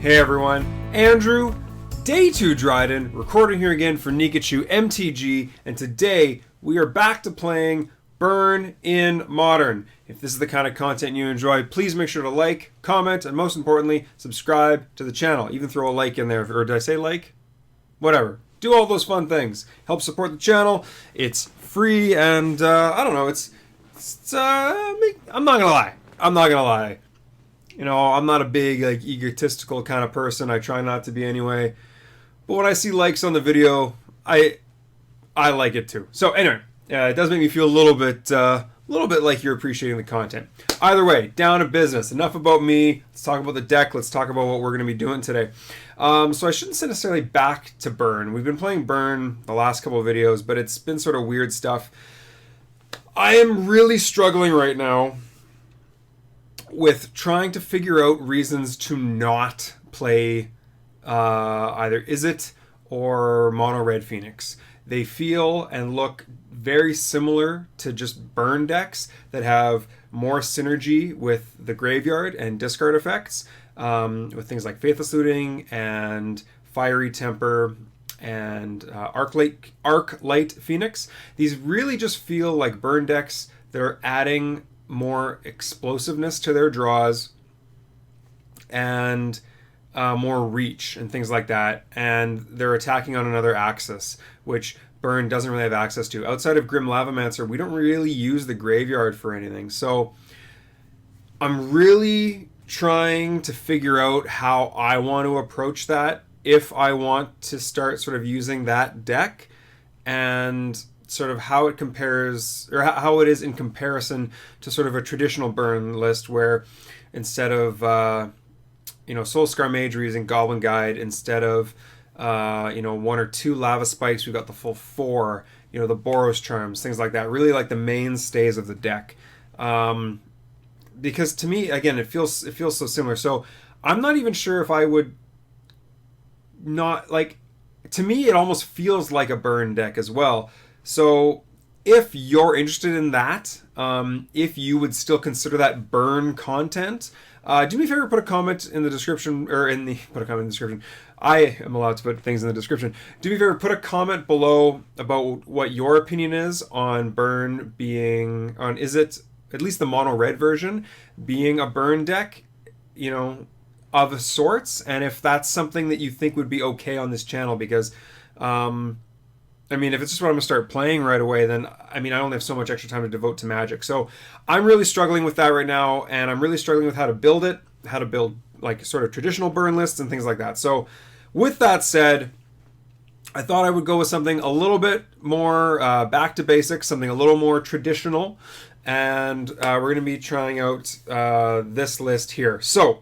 Hey everyone, Andrew, day 2 Dryden, recording here again for Nikachu MTG, and today we are back to playing Burn in Modern. If this is the kind of content you enjoy, please make sure to like, comment, and most importantly, subscribe to the channel. Even throw a like in there, or did I say like? Whatever. Do all those fun things. Help support the channel. It's free, and I don't know, I'm not gonna lie. You know, I'm not a big, like, egotistical kind of person. I try not to be anyway. But when I see likes on the video, I like it too. So anyway, it does make me feel a little bit like you're appreciating the content. Either way, down to business. Enough about me. Let's talk about the deck. Let's talk about what we're going to be doing today. So I shouldn't say necessarily back to Burn. We've been playing Burn the last couple of videos, but it's been sort of weird stuff. I am really struggling right now with trying to figure out reasons to not play either Exquisite or Mono Red Phoenix. They feel and look very similar to just burn decks that have more synergy with the graveyard and discard effects, with things like Faithless Looting and Fiery Temper and Arc Light Phoenix. These really just feel like burn decks that are adding more explosiveness to their draws and more reach and things like that, and they're attacking on another axis, which Burn doesn't really have access to. Outside of Grim Lavamancer, we don't really use the graveyard for anything, so I'm really trying to figure out how I want to approach that, if I want to start sort of using that deck, and sort of how it compares, or how it is in comparison to sort of a traditional burn list, where instead of Soulscar Mage, we're using Goblin Guide. Instead of 1 or 2 Lava Spikes, we've got the full 4, the Boros Charms, things like that, really like the mainstays of the deck, because to me, again, it feels so similar. So I'm not even sure if I would not, like, to me it almost feels like a burn deck as well. So if you're interested in that, if you would still consider that burn content, do me a favor, put a comment in the description, or put a comment in the description. I am allowed to put things in the description. Do me a favor, put a comment below about what your opinion is on burn being, is it, at least the mono red version, being a burn deck, of sorts, and if that's something that you think would be okay on this channel, because, if it's just what I'm going to start playing right away, then, I only have so much extra time to devote to Magic. So I'm really struggling with that right now, and I'm really struggling with how to build it, how to build, like, sort of traditional burn lists and things like that. So with that said, I thought I would go with something a little bit more back to basics, something a little more traditional, and we're going to be trying out this list here. So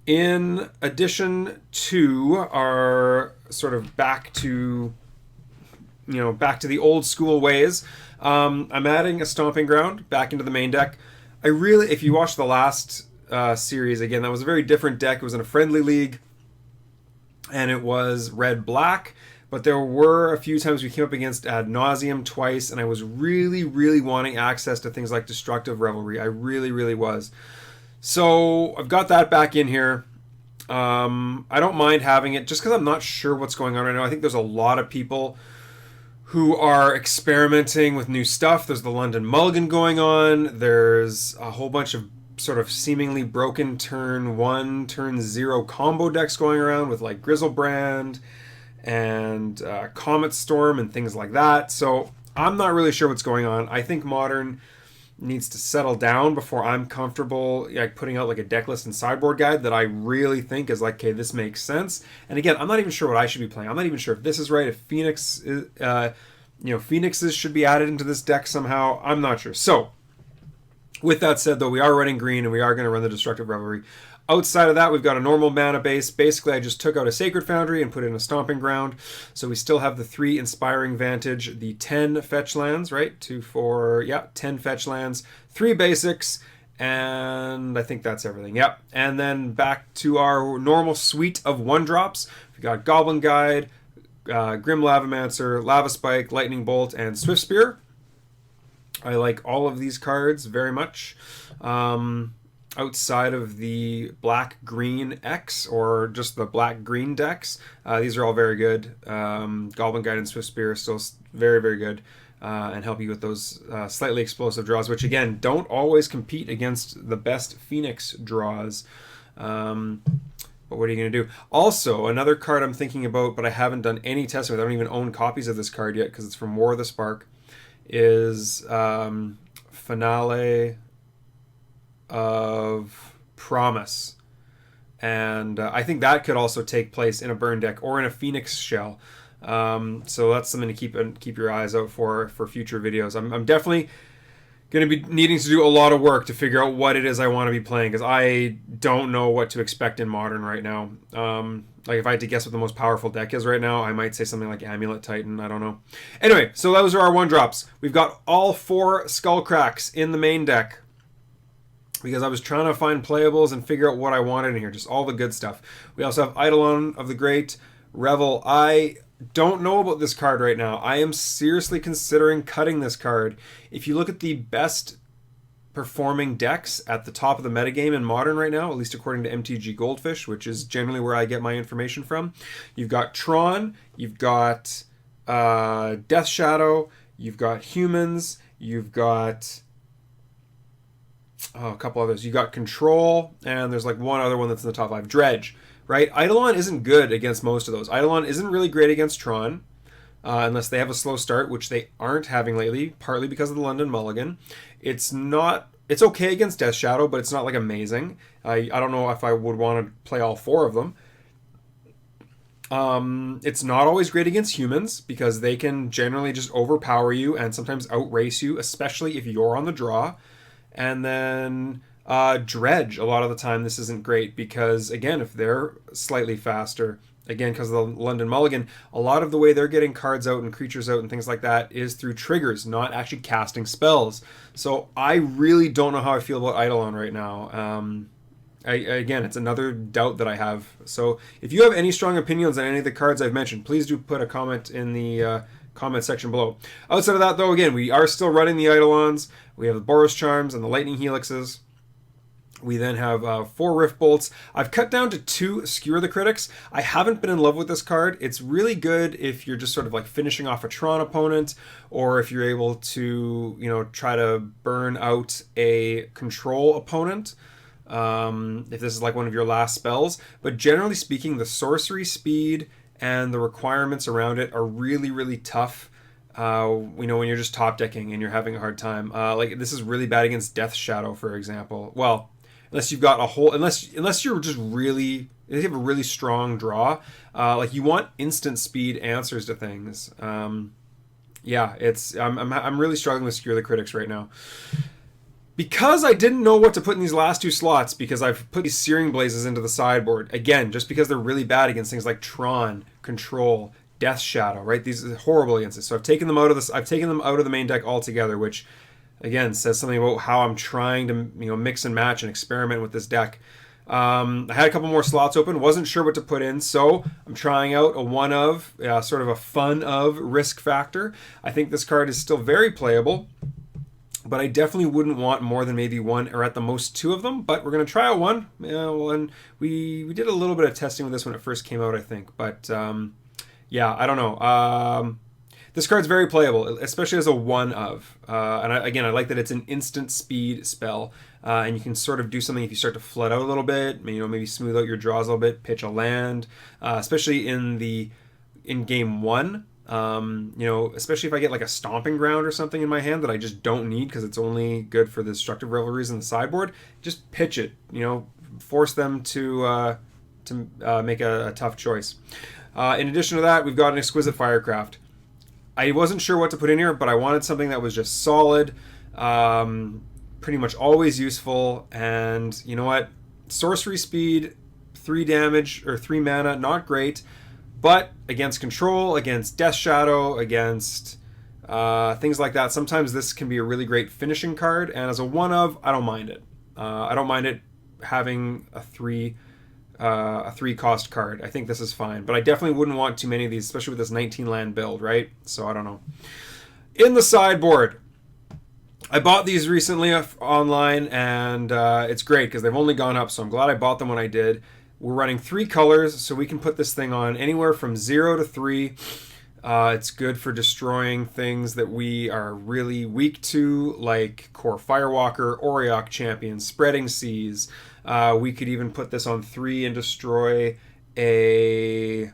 in addition to our sort of back to the old school ways, I'm adding a Stomping Ground back into the main deck. If you watched the last series, again, that was a very different deck. It was in a friendly league, and it was red-black, but there were a few times we came up against Ad Nauseam twice, and I was really, really wanting access to things like Destructive Revelry. I really, really was. So I've got that back in here. I don't mind having it, just because I'm not sure what's going on right now. I think there's a lot of people who are experimenting with new stuff. There's the London Mulligan going on. There's a whole bunch of sort of seemingly broken turn 1, turn 0 combo decks going around with, like, Grizzlebrand and Comet Storm and things like that. So I'm not really sure what's going on. I think Modern needs to settle down before I'm comfortable, like, putting out, like, a deck list and sideboard guide that I really think is like, okay, this makes sense. And again, I'm not even sure what I should be playing. I'm not even sure if this is right, if Phoenix is, Phoenixes should be added into this deck somehow. I'm not sure. So with that said, though, we are running green, and we are going to run the Destructive Revelry. Outside of that, we've got a normal mana base. Basically, I just took out a Sacred Foundry and put in a Stomping Ground. So we still have the 3 Inspiring Vantage, the 10 fetch lands, right? 2, 4, 10 fetch lands, 3 basics, and I think that's everything. Yep. And then back to our normal suite of 1-drops. We've got Goblin Guide, Grim Lavamancer, Lava Spike, Lightning Bolt, and Swift Spear. I like all of these cards very much. outside of the black-green X or just the black-green decks. These are all very good. Goblin Guide and Swift Spear are still very, very good and help you with those slightly explosive draws, which, again, don't always compete against the best Phoenix draws. But what are you going to do? Also, another card I'm thinking about, but I haven't done any testing with, I don't even own copies of this card yet because it's from War of the Spark, is Finale of Promise. And I think that could also take place in a burn deck or in a Phoenix shell. So that's something to keep your eyes out for future videos. I'm definitely going to be needing to do a lot of work to figure out what it is I want to be playing, because I don't know what to expect in Modern right now. Like, if I had to guess what the most powerful deck is right now, I might say something like Amulet Titan. I don't know. Anyway, so those are our 1-drops. We've got all 4 Skullcracks in the main deck, because I was trying to find playables and figure out what I wanted in here. Just all the good stuff. We also have Eidolon of the Great, Revel. I don't know about this card right now. I am seriously considering cutting this card. If you look at the best performing decks at the top of the metagame in Modern right now, at least according to MTG Goldfish, which is generally where I get my information from, you've got Tron, you've got Death Shadow, you've got Humans, you've got a couple others. You've got Control, and there's like one other one that's in the top 5. Dredge. Right? Eidolon isn't good against most of those. Eidolon isn't really great against Tron, unless they have a slow start, which they aren't having lately, partly because of the London Mulligan. It's okay against Death Shadow, but it's not like amazing. I don't know if I would want to play all 4 of them. It's not always great against Humans, because they can generally just overpower you and sometimes outrace you, especially if you're on the draw. And then Dredge, a lot of the time this isn't great, because again, if they're slightly faster, again because of the London Mulligan, a lot of the way they're getting cards out and creatures out and things like that is through triggers, not actually casting spells. So I really don't know how I feel about Eidolon right now. Again, it's another doubt that I have. So if you have any strong opinions on any of the cards I've mentioned, please do put a comment in the comment section below. Outside of that, though, again, we are still running the Eidolons. We have the Boros Charms and the Lightning Helixes. We then have 4 Rift Bolts. I've cut down to 2 Skewer the Critics. I haven't been in love with this card. It's really good if you're just sort of like finishing off a Tron opponent, or if you're able to, try to burn out a control opponent. If this is like one of your last spells. But generally speaking, the sorcery speed and the requirements around it are really, really tough. When you're just top decking and you're having a hard time. Like, this is really bad against Death Shadow, for example. Well, unless you've got unless you're just really, if you have a really strong draw, like you want instant speed answers to things. Yeah, I'm really struggling with Skewer the Critics right now. Because I didn't know what to put in these last 2 slots, because I've put these Searing Blazes into the sideboard. Again, just because they're really bad against things like Tron, Control, Death Shadow, right? These are horrible against this. So I've taken them out of the main deck altogether, which again says something about how I'm trying to mix and match and experiment with this deck. I had a couple more slots open, wasn't sure what to put in, so I'm trying out a one of, sort of a fun of Risk Factor. I think this card is still very playable, but I definitely wouldn't want more than maybe 1 or at the most 2 of them. But we're going to try out 1. And we did a little bit of testing with this when it first came out, I think. But yeah, I don't know. This card's very playable, especially as a one of. And I like that it's an instant speed spell. And you can sort of do something if you start to flood out a little bit. Maybe smooth out your draws a little bit, pitch a land. Especially in game 1. Especially if I get like a Stomping Ground or something in my hand that I just don't need because it's only good for the Destructive Revelries in the sideboard, just pitch it, force them to make a tough choice. In addition to that, we've got an Exquisite Firecraft. I wasn't sure what to put in here, but I wanted something that was just solid, pretty much always useful, and you know what? Sorcery speed, 3 damage, or 3 mana, not great. But against Control, against Death Shadow, against things like that, sometimes this can be a really great finishing card. And as a one of, I don't mind it. I don't mind it having a 3 cost card. I think this is fine. But I definitely wouldn't want too many of these, especially with this 19 land build, right? So I don't know. In the sideboard, I bought these recently online, and it's great because they've only gone up, so I'm glad I bought them when I did. We're running 3 colors, so we can put this thing on anywhere from 0 to 3. It's good for destroying things that we are really weak to, like Core Firewalker, Auriok Champion, Spreading Seas. We could even put this on 3 and destroy a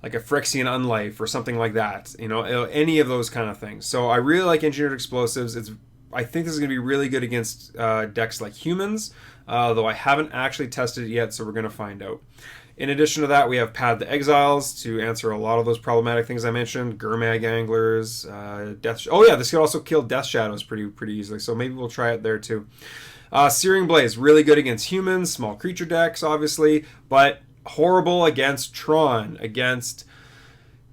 like a Phyrexian Unlife or something like that. You know, any of those kind of things. So I really like Engineered Explosives. I think this is going to be really good against decks like humans, though I haven't actually tested it yet, so we're going to find out. In addition to that, we have Pad the Exiles to answer a lot of those problematic things I mentioned. Gurmag Anglers, Death... Oh yeah, this could also kill Death Shadows pretty easily, so maybe we'll try it there too. Searing Blaze, really good against humans, small creature decks, obviously, but horrible against Tron, against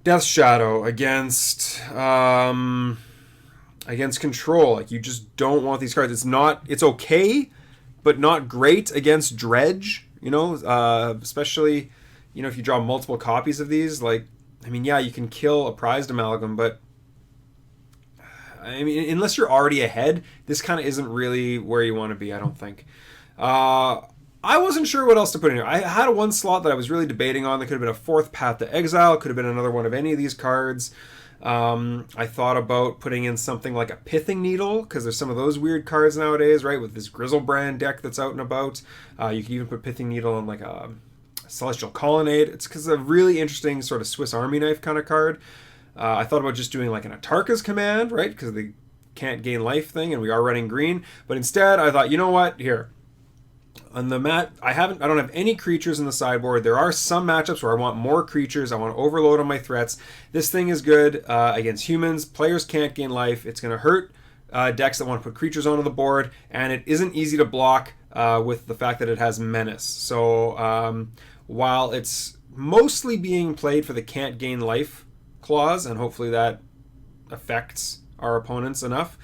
Death Shadow, against Control. Like, you just don't want these cards. It's okay, but not great against Dredge. You know, especially, you know, if you draw multiple copies of these, like, I mean, yeah, you can kill a Prized Amalgam, but I mean, unless you're already ahead, this kind of isn't really where you want to be, I don't think. I wasn't sure what else to put in here. I had one slot that I was really debating on. That could have been a 4th Path to Exile, could have been another one of any of these cards. I thought about putting in something like a Pithing Needle, because there's some of those weird cards nowadays, right? With this Grizzlebrand deck that's out and about. You could even put Pithing Needle on like a Celestial Colonnade. It's because a really interesting sort of Swiss Army knife kind of card. I thought about just doing like an Atarka's Command, right? Because they can't gain life thing, and we are running green. But instead, I thought, you know what? Here. On the mat, I don't have any creatures in the sideboard. There are some matchups where I want more creatures. I want to overload on my threats. This thing is good against humans. Players can't gain life. It's going to hurt decks that want to put creatures onto the board, and it isn't easy to block with the fact that it has Menace. So while it's mostly being played for the can't gain life clause, and hopefully that affects our opponents enough,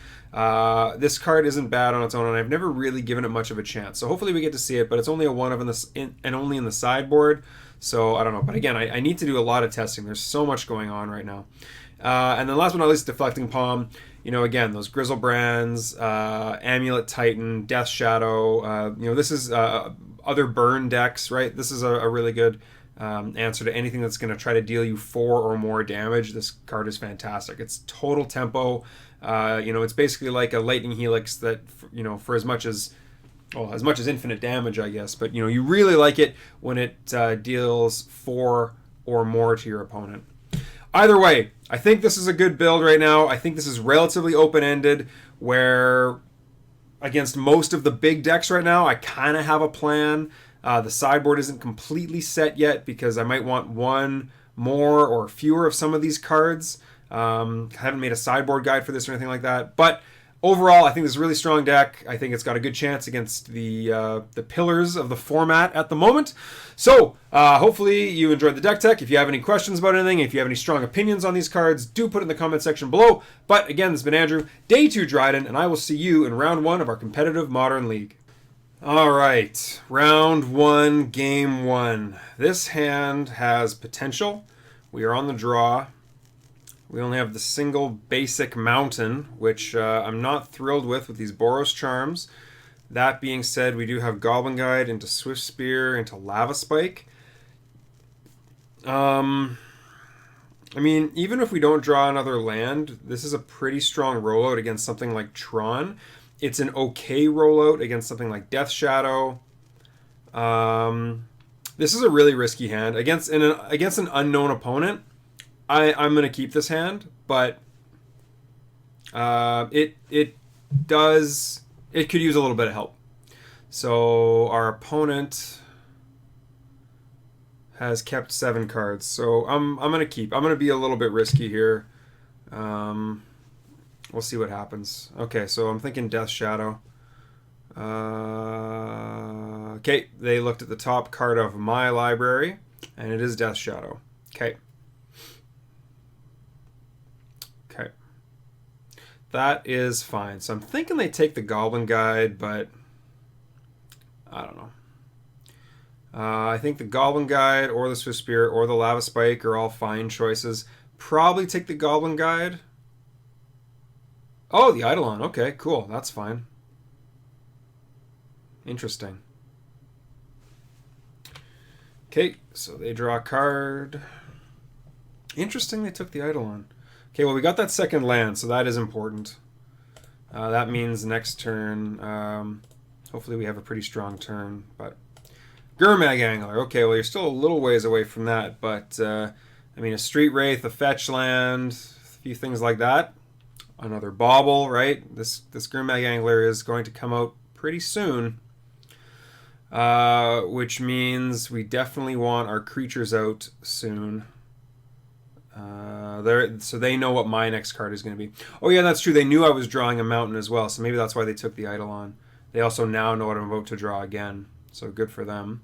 this card isn't bad on its own, and I've never really given it much of a chance. So hopefully we get to see it, but it's only a 1 of and only in the sideboard. So I don't know. But again, I need to do a lot of testing. There's so much going on right now. And then last but not least, Deflecting Palm. You know, again, those Grizzlebrands, Amulet Titan, Death Shadow. You know, this is other burn decks, right? This is a really good answer to anything that's going to try to deal you 4 or more damage. This card is fantastic. It's total tempo. You know, it's basically like a Lightning Helix that, you know, for as much as infinite damage, I guess. But, you know, you really like it when it deals 4 or more to your opponent. Either way, I think this is a good build right now. I think this is relatively open-ended, where against most of the big decks right now, I kind of have a plan. The sideboard isn't completely set yet because I might want 1 more or fewer of some of these cards. I haven't made a sideboard guide for this or anything like that. But overall, I think this is a really strong deck. I think it's got a good chance against the pillars of the format at the moment. So hopefully you enjoyed the deck tech. If you have any questions about anything, if you have any strong opinions on these cards, do put it in the comment section below. But again, this has been Andrew, Day 2 Dryden, and I will see you in round 1 of our competitive Modern League. All right, round 1, game 1. This hand has potential. We are on the draw. We only have the single basic mountain, which I'm not thrilled with these Boros Charms. That being said, we do have Goblin Guide into Swift Spear, into Lava Spike. I mean, even if we don't draw another land, this is a pretty strong rollout against something like Tron. It's an okay rollout against something like Death Shadow. This is a really risky hand. Against an unknown opponent, I'm going to keep this hand, but it could use a little bit of help. So our opponent has kept 7 cards, so I'm going to keep. I'm going to be a little bit risky here. We'll see what happens. Okay, so I'm thinking Death Shadow. Okay, they looked at the top card of my library, and it is Death Shadow. Okay. Okay. That is fine. So I'm thinking they take the Goblin Guide, but I don't know. I think the Goblin Guide or the Swift Spear or the Lava Spike are all fine choices. Probably take the Goblin Guide. Oh, the Eidolon. Okay, cool. That's fine. Interesting. Okay, so they draw a card. Interesting they took the Eidolon. Okay, well, we got that second land, so that is important. That means next turn, hopefully we have a pretty strong turn, but... Gurmag Angler. Okay, well, you're still a little ways away from that, but, I mean, a Street Wraith, a fetch land, a few things like that. Another Bauble, right? This Gurmag Angler is going to come out pretty soon, which means we definitely want our creatures out soon. So they know what my next card is going to be. Oh yeah, that's true. They knew I was drawing a mountain as well, so maybe that's why they took the Eidolon. They also now know what I'm about to draw again, so good for them.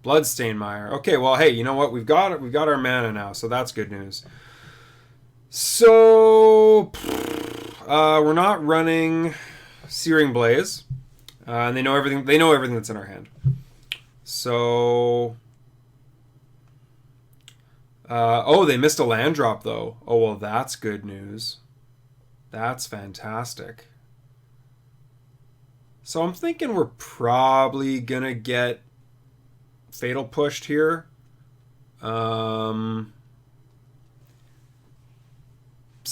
Bloodstained Mire. Okay, well, hey, you know what? We've got our mana now, so that's good news. So we're not running Searing Blaze, and they know everything. They know everything that's in our hand. So. Oh, they missed a land drop, though. Oh, well, that's good news. That's fantastic. So I'm thinking we're probably going to get Fatal pushed here. And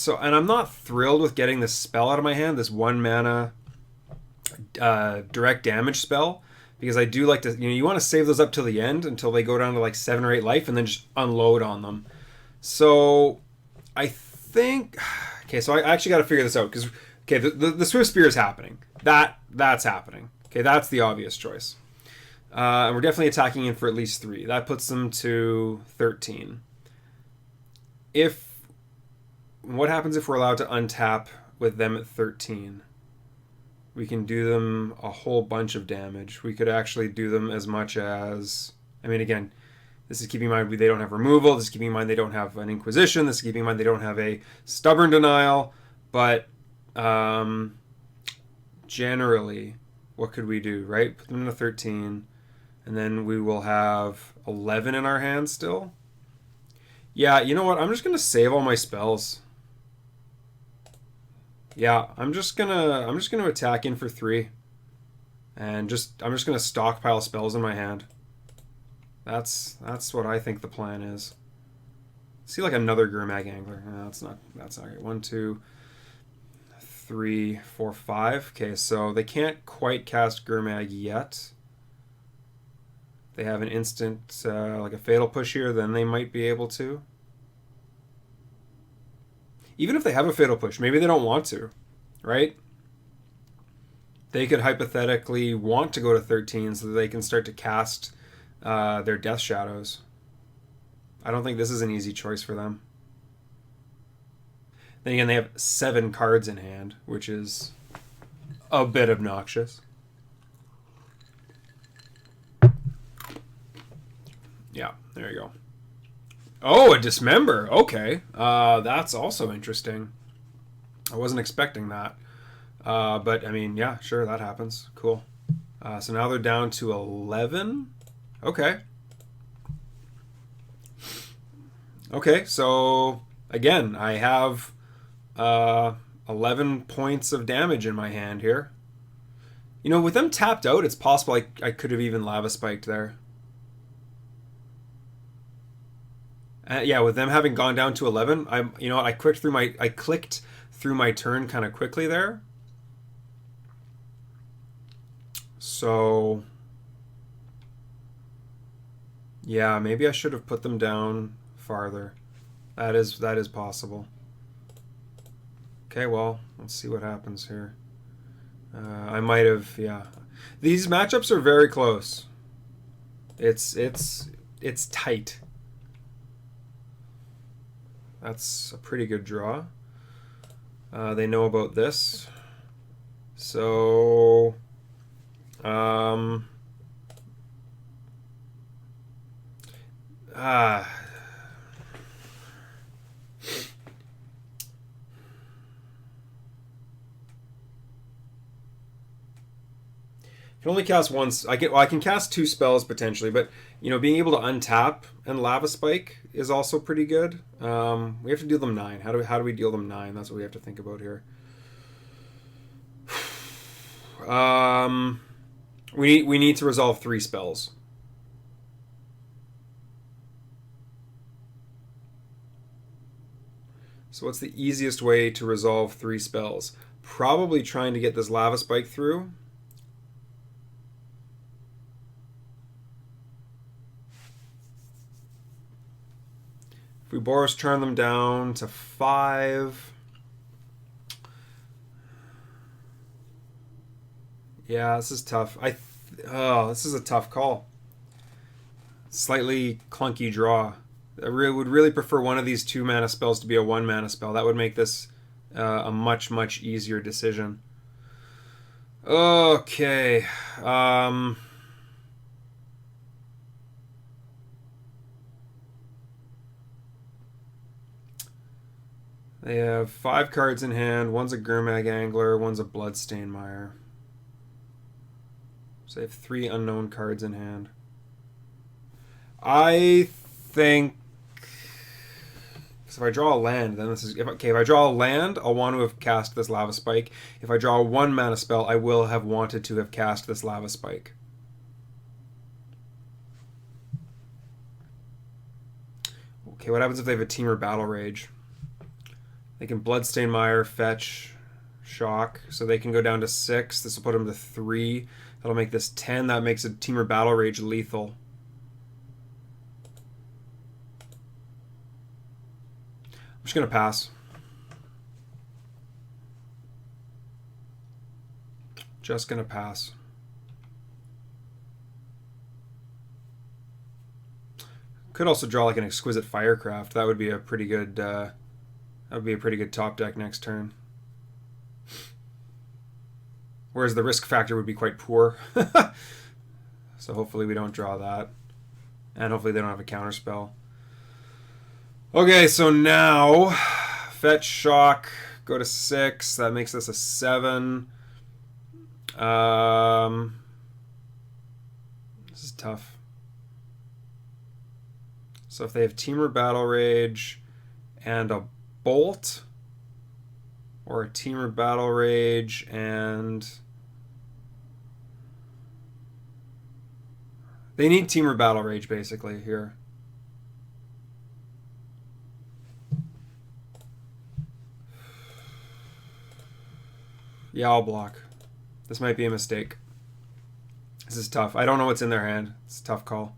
I'm not thrilled with getting this spell out of my hand, this 1 mana direct damage spell. Because I do like to, you want to save those up till the end until they go down to like 7 or 8 life and then just unload on them. So I think, okay, so I actually got to figure this out because, okay, the Swift Spear is happening. That's happening. Okay, that's the obvious choice. And we're definitely attacking in for at least 3. That puts them to 13. What happens if we're allowed to untap with them at 13? We can do them a whole bunch of damage. We could actually do them as much as... I mean, again, this is keeping in mind they don't have removal. This is keeping in mind they don't have an Inquisition. This is keeping in mind they don't have a Stubborn Denial. But generally, what could we do, right? Put them in a 13. And then we will have 11 in our hands still. Yeah, you know what? I'm just going to save all my spells. Yeah, I'm just gonna attack in for 3, and I'm just gonna stockpile spells in my hand. That's what I think the plan is. See, like another Gurmag Angler. No, that's not right. 1, 2, 3, 4, 5. Okay, so they can't quite cast Gurmag yet. They have an instant like a Fatal Push here, then they might be able to. Even if they have a Fatal Push, maybe they don't want to, right? They could hypothetically want to go to 13 so that they can start to cast their Death Shadows. I don't think this is an easy choice for them. Then again, they have 7 cards in hand, which is a bit obnoxious. Yeah, there you go. Oh, a Dismember. Okay. That's also interesting. I wasn't expecting that. But, I mean, yeah, sure, that happens. Cool. So now they're down to 11. Okay. Okay, so, again, I have 11 points of damage in my hand here. You know, with them tapped out, it's possible I could have even Lava Spiked there. Yeah, with them having gone down to 11, I clicked through my turn kind of quickly there. So yeah, maybe I should have put them down farther. That is possible. Okay, well, let's see what happens here. I might have, yeah. These matchups are very close. It's tight. That's a pretty good draw. They know about this. So, can only cast once. I can cast 2 spells potentially, but being able to untap and Lava Spike is also pretty good. We have to deal them 9. How do we deal them 9? That's what we have to think about here. We need to resolve 3 spells. So what's the easiest way to resolve 3 spells? Probably trying to get this Lava Spike through. If we Boros Charm them down to 5. Yeah, this is tough. This is a tough call. Slightly clunky draw. I would really prefer one of these 2 mana spells to be a 1 mana spell. That would make this a much, much easier decision. Okay. They have 5 cards in hand. One's a Gurmag Angler, one's a Bloodstain Mire. So they have 3 unknown cards in hand. I think if I draw a land, then this is if I draw a land, I'll want to have cast this Lava Spike. If I draw a 1 mana spell, I will have wanted to have cast this Lava Spike. Okay, what happens if they have a Temur Battle Rage? They can Bloodstain Mire, fetch, shock, so they can go down to 6. This will put them to 3. That'll make this 10. That makes a Temur Battle Rage lethal. I'm just going to pass. Just going to pass. Could also draw like an Exquisite Firecraft. That would be a pretty good top deck next turn. Whereas the risk factor would be quite poor. So hopefully we don't draw that. And hopefully they don't have a counterspell. Okay, so now fetch, shock, go to 6. That makes this a 7. This is tough. So if they have Temur Battle Rage and a Bolt, or a Temur Battle Rage and they need Temur Battle Rage basically here. Yeah, I'll block. This might be a mistake. This is tough. I don't know what's in their hand. It's a tough call.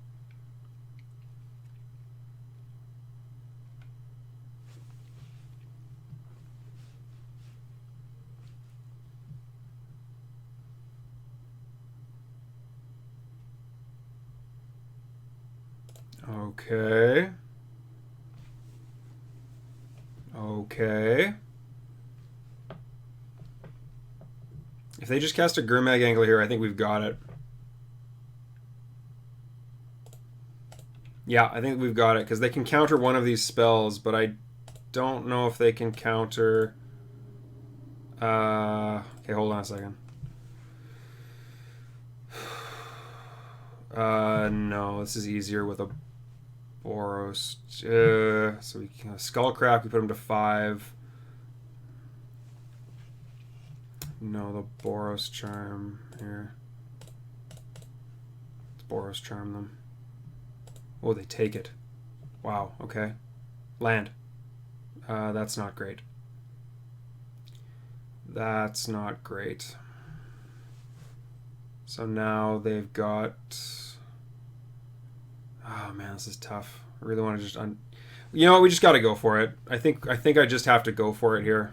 Okay. Okay. If they just cast a Gurmag Angler here, I think we've got it. Yeah, I think we've got it, because they can counter one of these spells, but I don't know if they can counter... Okay, hold on a second. No, this is easier with a Boros. So we can Skullcraft, we put him to 5. No, the Boros Charm here. Let's Boros Charm them. Oh, they take it. Wow, okay. Land. That's not great. That's not great. So now they've got... Oh man, this is tough. I really want to just... You know what, we just got to go for it. I think I just have to go for it here.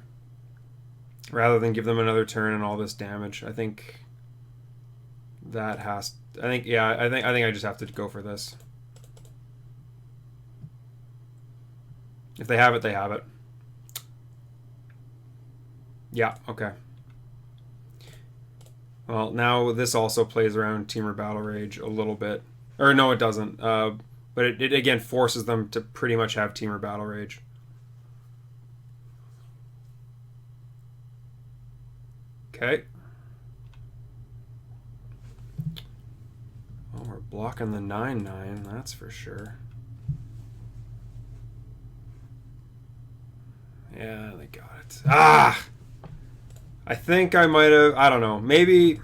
Rather than give them another turn and all this damage. I think that has... I think I just have to go for this. If they have it, they have it. Yeah, okay. Well, now this also plays around Temur Battle Rage a little bit. Or no, it doesn't. But it again forces them to pretty much have Temur Battle Rage. Okay. Well, we're blocking the 9/9, that's for sure. Yeah, they got it. Ah! I think I might have... I don't know. Maybe...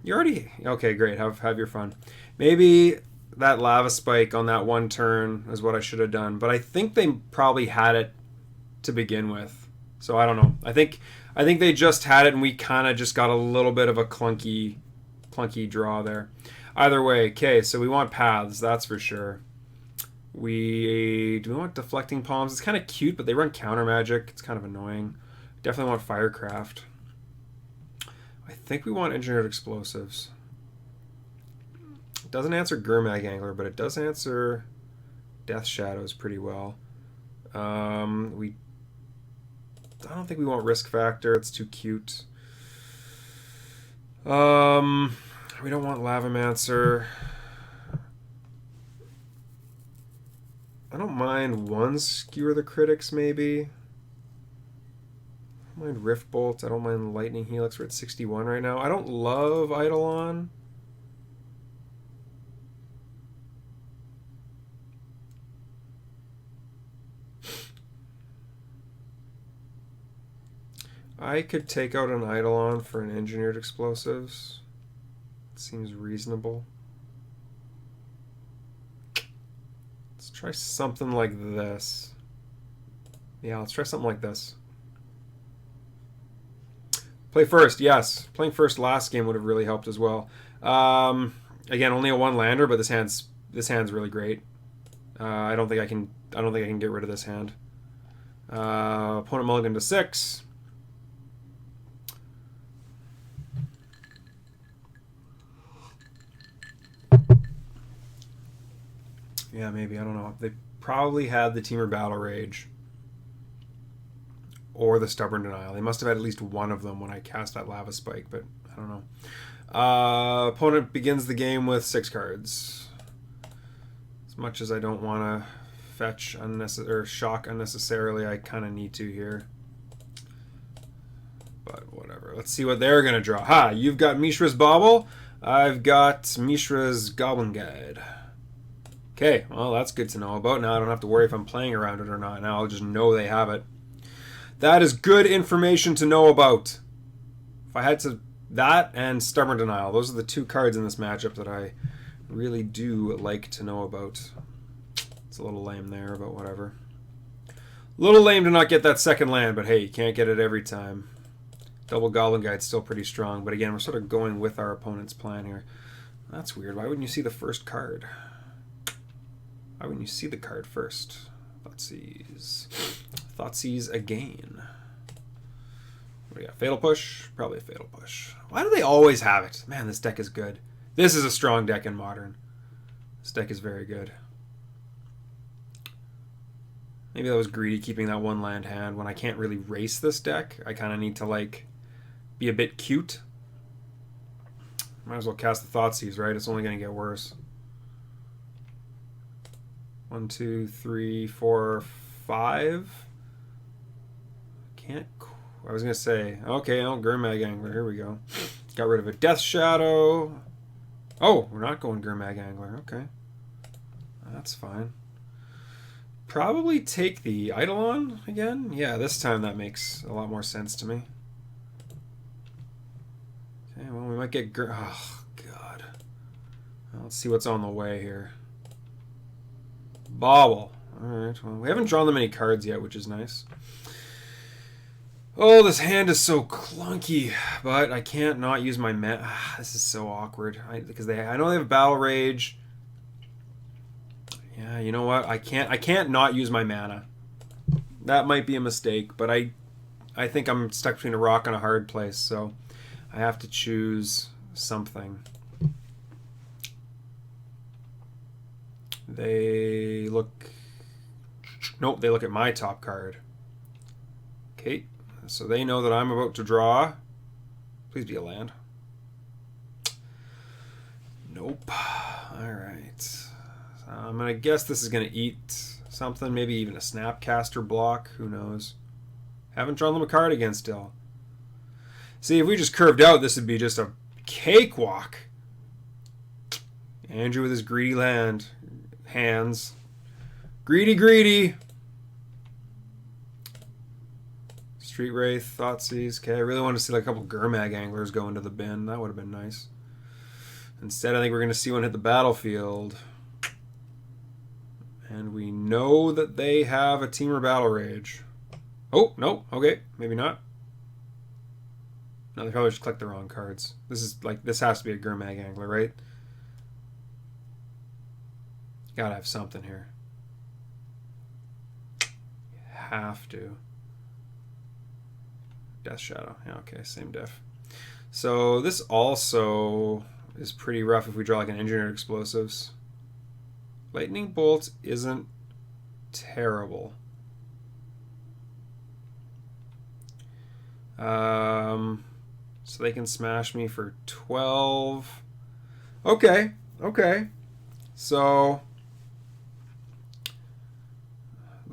You already... Okay, great. Have your fun. Maybe that lava spike on that one turn is what I should have done. But I think they probably had it to begin with. So I don't know. I think they just had it and we kind of just got a little bit of a clunky draw there. Either way, okay, so we want paths, that's for sure. Do we want deflecting palms? It's kind of cute, but they run counter magic. It's kind of annoying. Definitely want firecraft. I think we want engineered explosives. It doesn't answer Gurmag Angler, but it does answer Death Shadows pretty well. I don't think we want risk factor. It's too cute. We don't want Lavamancer. I don't mind one Skewer the Critics, maybe. I don't mind Rift Bolt. I don't mind Lightning Helix. We're at 61 right now. I don't love Eidolon. I could take out an Eidolon for an Engineered Explosives. It seems reasonable. Let's try something like this. Yeah, let's try something like this. Play first, yes. Playing first last game would have really helped as well. Again, only a one lander, but this hand's really great. I don't think I can get rid of this hand. Opponent mulligan to 6. Yeah, maybe. I don't know. They probably had the Teamer Battle Rage or the Stubborn Denial. They must have had at least one of them when I cast that Lava Spike, but I don't know. Opponent begins the game with 6 cards. As much as I don't want to fetch or shock unnecessarily, I kind of need to here. But whatever. Let's see what they're going to draw. Ha! You've got Mishra's Bauble. I've got Mishra's Goblin Guide. Okay, well, that's good to know about. Now I don't have to worry if I'm playing around it or not. Now I'll just know they have it. That is good information to know about. If I had to... That and Stubborn Denial. Those are the 2 cards in this matchup that I really do like to know about. It's a little lame there, but whatever. A little lame to not get that second land, but hey, you can't get it every time. Double Goblin Guide's still pretty strong, but again, we're sort of going with our opponent's plan here. That's weird. Why wouldn't you see the first card? Why wouldn't you see the card first? Thoughtseize again. What do we got? Fatal Push? Probably a Fatal Push. Why do they always have it? Man, this deck is good. This is a strong deck in Modern. This deck is very good. Maybe that was greedy keeping that one land hand. When I can't really race this deck, I kind of need to, like, be a bit cute. Might as well cast the Thoughtseize, right? It's only going to get worse. 1, 2, 3, 4, 5. Can't. I was gonna say. Okay, oh, Gurmag Angler. Here we go. Got rid of a Death Shadow. Oh, we're not going Gurmag Angler. Okay, that's fine. Probably take the Eidolon again. Yeah, this time that makes a lot more sense to me. Okay, well, we might get oh God. Well, let's see what's on the way here. Bauble. Alright, well, we haven't drawn them any cards yet, which is nice. Oh, this hand is so clunky, but I can't not use my mana. This is so awkward. Because I know they have Battle Rage. Yeah, you know what? I can't not use my mana. That might be a mistake, but I think I'm stuck between a rock and a hard place, so I have to choose something. They look... Nope, they look at my top card. Okay, so they know that I'm about to draw. Please be a land. Nope. Alright. So I'm going to guess this is going to eat something. Maybe even a Snapcaster block. Who knows? Haven't drawn them a card again still. See, if we just curved out, this would be just a cakewalk. Andrew with his greedy hands. Greedy, greedy. Street Wraith, Thoughtseize. Okay, I really want to see like a couple Gurmag Anglers go into the bin. That would have been nice. Instead, I think we're going to see one hit the battlefield. And we know that they have a Temur Battle Rage. Oh, no. Okay, maybe not. No, they probably just clicked the wrong cards. This has to be a Gurmag Angler, right? Gotta have something here. You have to. Death Shadow. Yeah, okay, same diff. So this also is pretty rough if we draw like an Engineered Explosives. Lightning Bolt isn't terrible. So they can smash me for 12. Okay, okay. So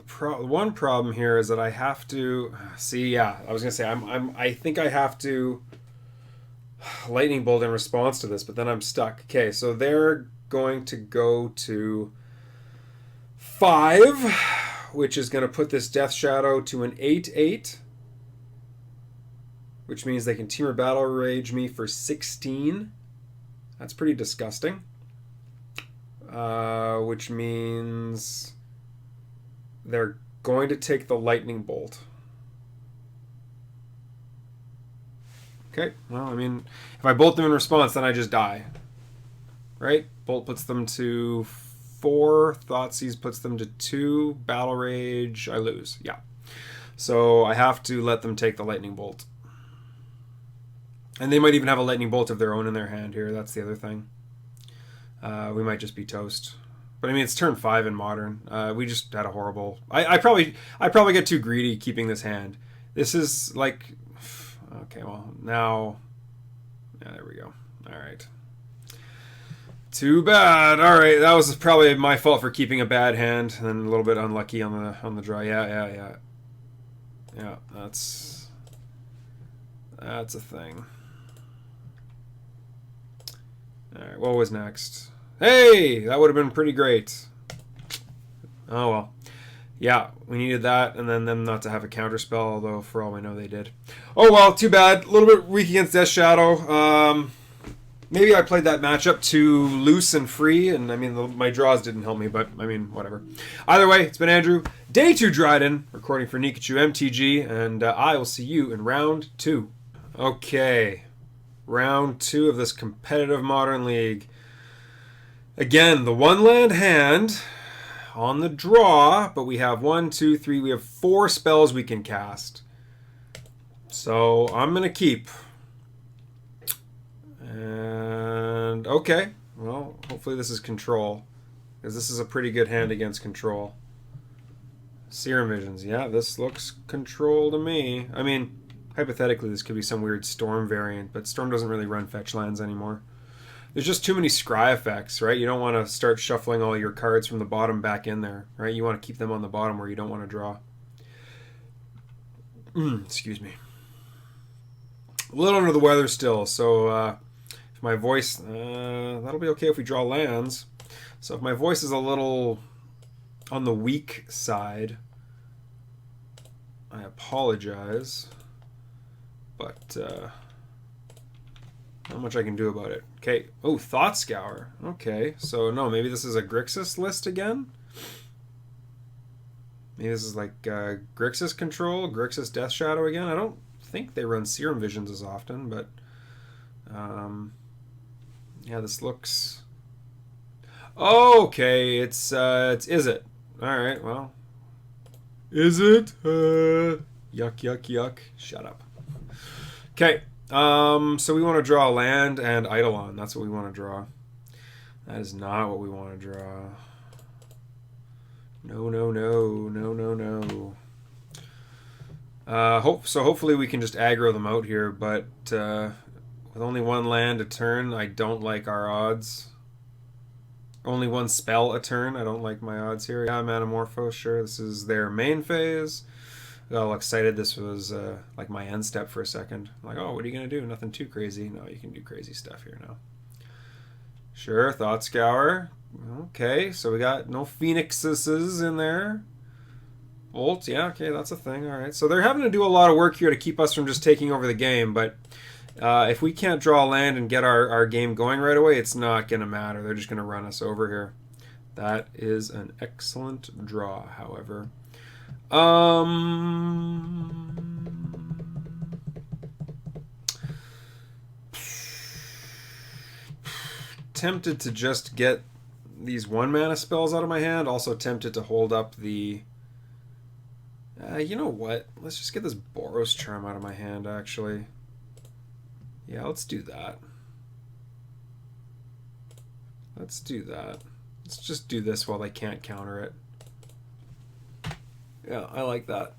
the one problem here is that I have to see. Yeah, I was gonna say I think I have to Lightning Bolt in response to this, but then I'm stuck. Okay, so they're going to go to 5, which is going to put this Death Shadow to an 8/8, which means they can Temur Battle Rage me for 16. That's pretty disgusting. Which means they're going to take the Lightning Bolt. Okay, well, I mean, if I bolt them in response, then I just die. Right? Bolt puts them to 4. Thoughtseize puts them to 2. Battle Rage, I lose. Yeah. So I have to let them take the Lightning Bolt. And they might even have a Lightning Bolt of their own in their hand here. That's the other thing. We might just be toast. But I mean, it's turn 5 in Modern. We just had a horrible... I probably get too greedy keeping this hand. This is like... Okay, well, now... Yeah, there we go. All right. Too bad. All right, that was probably my fault for keeping a bad hand, and then a little bit unlucky on the draw. Yeah. That's a thing. All right, what was next? Hey, that would have been pretty great. Oh well. Yeah, we needed that, and then them not to have a counterspell, although for all we know they did. Oh well, too bad. A little bit weak against Death Shadow. Maybe I played that matchup too loose and free, and I mean, my draws didn't help me, but I mean, whatever. Either way, it's been Andrew. Day 2 Dryden, recording for Nikachu MTG, and I will see you in round 2. Okay, round 2 of this competitive Modern League. Again, the one land hand on the draw, but we have 1, 2, 3, we have 4 spells we can cast. So I'm going to keep. And okay, well, hopefully this is control, because this is a pretty good hand against control. Serum Visions, yeah, this looks control to me. I mean, hypothetically this could be some weird Storm variant, but Storm doesn't really run fetch lands anymore. There's just too many scry effects, right? You don't want to start shuffling all your cards from the bottom back in there, right? You want to keep them on the bottom where you don't want to draw. Excuse me. A little under the weather still, so if my voice... that'll be okay if we draw lands. So if my voice is a little on the weak side, I apologize. But... not much I can do about it. Okay. Oh, Thought Scour. Okay. So, no, maybe this is a Grixis list again? Maybe this is like Grixis control, Grixis Death Shadow again? I don't think they run Serum Visions as often, but... yeah, this looks... Okay, it's Is It. Alright, well... Is it? Yuck, yuck, yuck. Shut up. Okay. So we want to draw land and Eidolon. That's what we want to draw. That is not what we want to draw. No, no, no. No, no, no. So hopefully we can just aggro them out here, but with only 1 land a turn, I don't like our odds. Only 1 spell a turn, I don't like my odds here. Yeah, Manamorphose, sure. This is their main phase. I got all excited. This was like my end step for a second. I'm like, oh, what are you going to do? Nothing too crazy. No, you can do crazy stuff here now. Sure, Thought Scour. Okay, so we got no Phoenixes in there. Bolt, yeah, okay, that's a thing. All right, so they're having to do a lot of work here to keep us from just taking over the game, but If we can't draw land and get our game going right away, it's not going to matter. They're just going to run us over here. That is an excellent draw, however. Tempted to just get these 1-mana spells out of my hand. Also tempted to hold up the... you know what? Let's just get this Boros Charm out of my hand, actually. Yeah, let's do that. Let's do that. Let's just do this while they can't counter it. Yeah, I like that.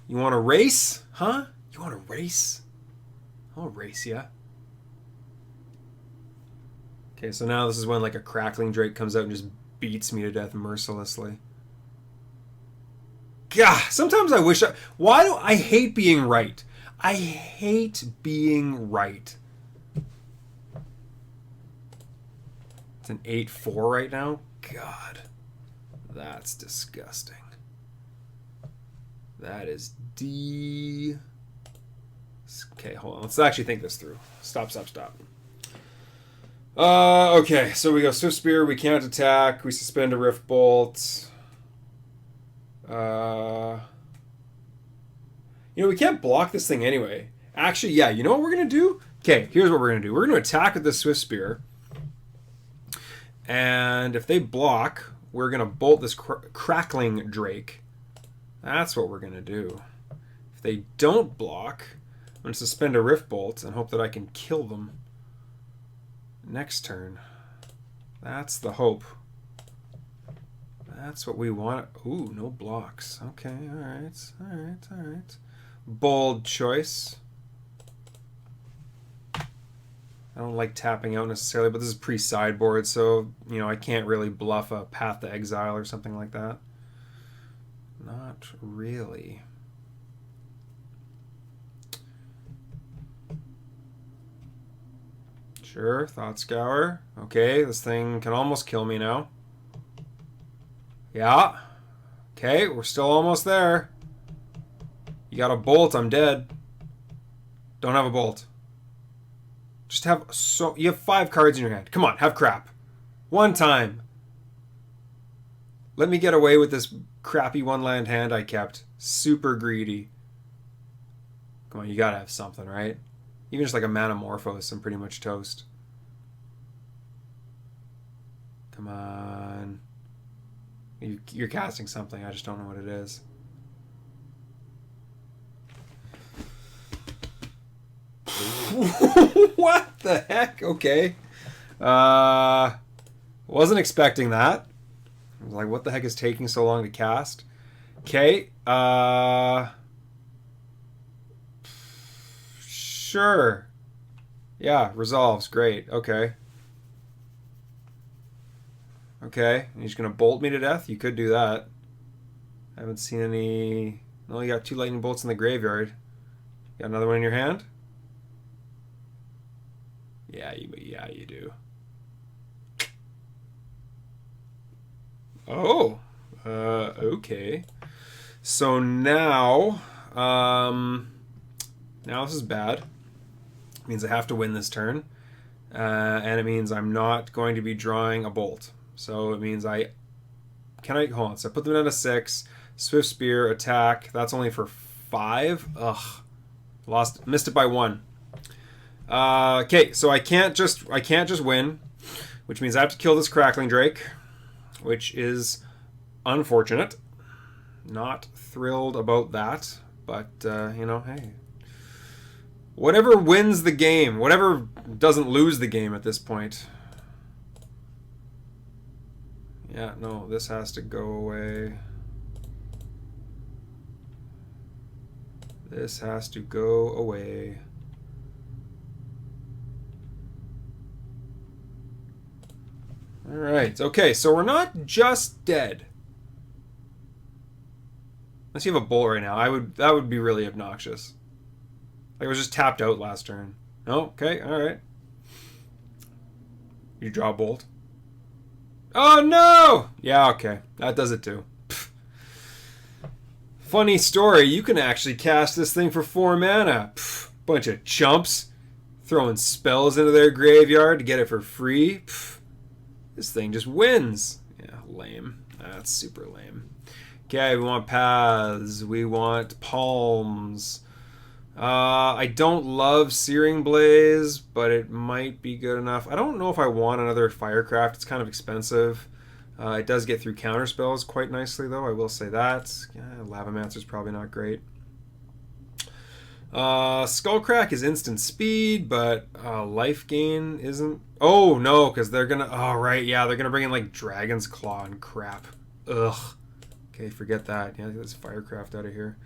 You want to race? Huh? You want to race? I'll race ya. Okay, so now this is when like a Crackling Drake comes out and just beats me to death mercilessly. Gah! Sometimes I wish why do I hate being right? I hate being right. It's an 8-4 right now? God. That's disgusting. That is D. Okay, hold on. Let's actually think this through. Stop. Okay, so we go Swift Spear, we can't attack, we suspend a Rift Bolt. You know, we can't block this thing anyway. Actually, yeah, you know what we're going to do? Okay, here's what we're going to do. We're going to attack with the Swift Spear. And if they block, we're going to bolt this Crackling Drake. That's what we're going to do. If they don't block, I'm going to suspend a Rift Bolt and hope that I can kill them next turn. That's the hope. That's what we want. Ooh, no blocks. Okay, alright. Bold choice. I don't like tapping out necessarily, but this is pre-sideboard, so, you know, I can't really bluff a Path to Exile or something like that. Not really. Sure, Thought Scour. Okay, this thing can almost kill me now. Yeah. Okay, we're still almost there. You got a bolt, I'm dead. Don't have a bolt. Just have you have 5 cards in your hand. Come on, have crap. One time. Let me get away with this crappy 1-land hand I kept. Super greedy. Come on, you gotta have something, right? Even just like a Manamorphose, I'm pretty much toast. Come on. You're casting something, I just don't know what it is. What the heck? Okay. Wasn't expecting that. I was like, what the heck is taking so long to cast? Okay. Sure. Yeah, resolves. Great. Okay. Okay. And he's going to bolt me to death? You could do that. I haven't seen any... No, you got 2 lightning bolts in the graveyard. Got another one in your hand? Yeah, you do. Oh, okay. So now, now this is bad. It means I have to win this turn, and it means I'm not going to be drawing a bolt. So it means hold on. So I put them down to 6. Swift Spear, attack. That's only for 5. Ugh, missed it by 1. Okay, so I can't just win, which means I have to kill this Crackling Drake, which is unfortunate. Not thrilled about that, but you know, hey, whatever wins the game, whatever doesn't lose the game at this point. Yeah, no, this has to go away. This has to go away. Alright, okay, so we're not just dead. Unless you have a bolt right now, that would be really obnoxious. Like I was just tapped out last turn. Oh, okay, alright. You draw a bolt. Oh no! Yeah, okay. That does it too. Pfft. Funny story, you can actually cast this thing for 4 mana. Pff, bunch of chumps. Throwing spells into their graveyard to get it for free. Pff, this thing just wins. Yeah, lame. That's super lame. Okay, we want paths. We want palms. I don't love Searing Blaze, but it might be good enough. I don't know if I want another Firecraft. It's kind of expensive. It does get through counter spells quite nicely, though. I will say that. Yeah, Lavamancer's probably not great. Skullcrack is instant speed, but life gain isn't. Oh no, because they're gonna. Oh right, yeah, they're gonna bring in like Dragon's Claw and crap. Ugh. Okay, forget that. Yeah, get this Firecraft out of here.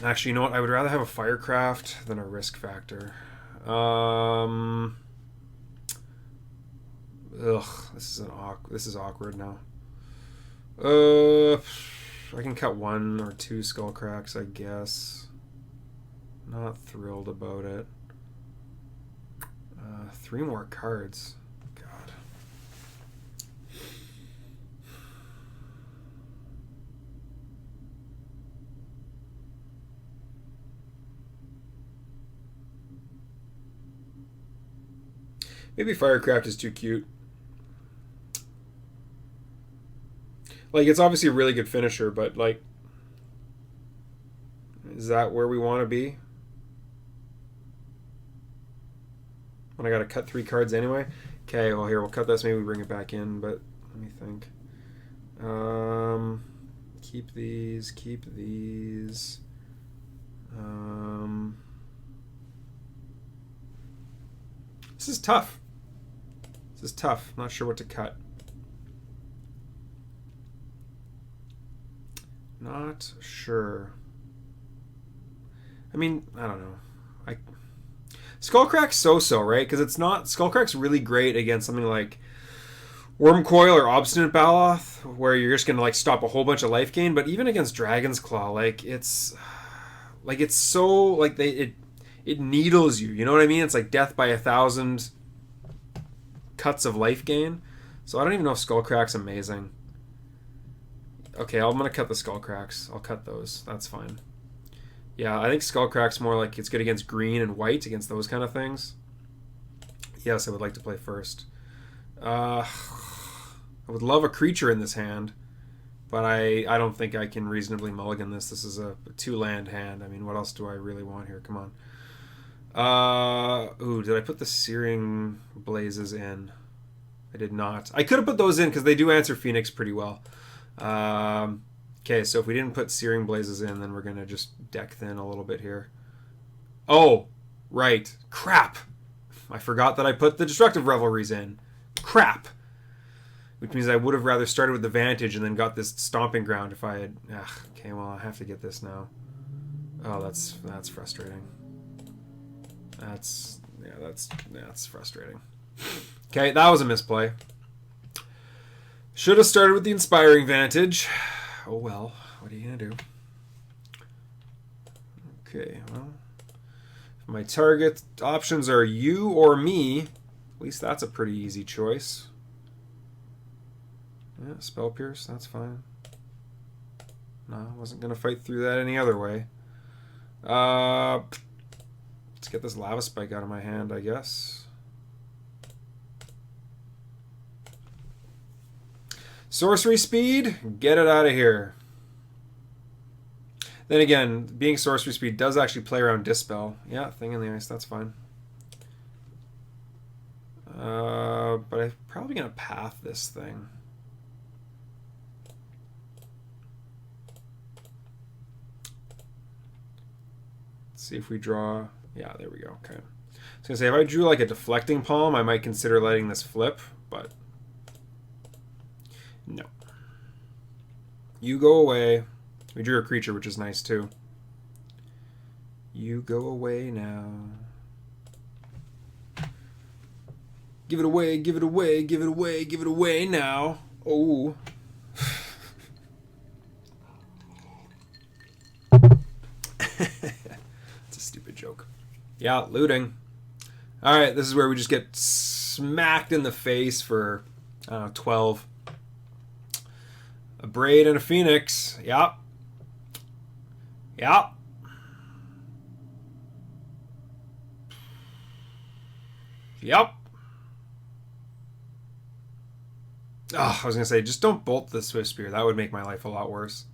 Actually, you know what? I would rather have a Firecraft than a Risk Factor. Ugh, this is awkward now. I can cut 1 or 2 Skullcracks, I guess. Not thrilled about it. 3 more cards. God. Maybe Firecraft is too cute. Like, it's obviously a really good finisher, but, like, is that where we want to be? When I got to cut 3 cards anyway? Okay, well, here, we'll cut this. Maybe we bring it back in, but let me think. Keep these, keep these. This is tough. This is tough. I'm not sure what to cut. Not sure. I mean, I don't know. Skullcrack's so-so, right? Because it's not... Skullcrack's really great against something like Wormcoil or Obstinate Baloth, where you're just going to, like, stop a whole bunch of life gain. But even against Dragon's Claw, like, it's... Like, it's so... Like, it needles you. You know what I mean? It's like death by 1,000 cuts of life gain. So I don't even know if Skullcrack's amazing. Okay, I'm going to cut the Skullcracks. I'll cut those. That's fine. Yeah, I think Skullcrack's more like it's good against green and white, against those kind of things. Yes, I would like to play first. I would love a creature in this hand, but I don't think I can reasonably mulligan this. This is a 2-land hand. I mean, what else do I really want here? Come on. Ooh, did I put the Searing Blazes in? I did not. I could have put those in because they do answer Phoenix pretty well. Okay, so if we didn't put Searing Blazes in, then we're going to just deck thin a little bit here. Oh, right. Crap. I forgot that I put the Destructive Revelries in. Crap. Which means I would have rather started with the Vantage and then got this Stomping Ground if I had... Ugh, okay, well, I have to get this now. Oh, that's frustrating. That's frustrating. Okay, that was a misplay. Should have started with the Inspiring Vantage. Oh well, what are you gonna do? Okay, well, if my target options are you or me, at least that's a pretty easy choice. Yeah, Spell Pierce, that's fine. No, I wasn't gonna fight through that any other way. Let's get this Lava Spike out of my hand, I guess. Sorcery speed, get it out of here. Then again, being sorcery speed does actually play around Dispel. Yeah, Thing in the Ice, that's fine. But I'm probably going to path this thing. Let's see if we draw... Yeah, there we go. Okay. I was going to say, if I drew like a Deflecting Palm, I might consider letting this flip, but... No. You go away. We drew a creature, which is nice too. You go away now. Give it away, give it away, give it away, give it away now. Oh. It's a stupid joke. Yeah, looting. Alright, this is where we just get smacked in the face for, I don't know, 12. A Braid and a Phoenix. Yep. Yep. Yep. Oh, I was going to say, just don't bolt the Swift Spear. That would make my life a lot worse.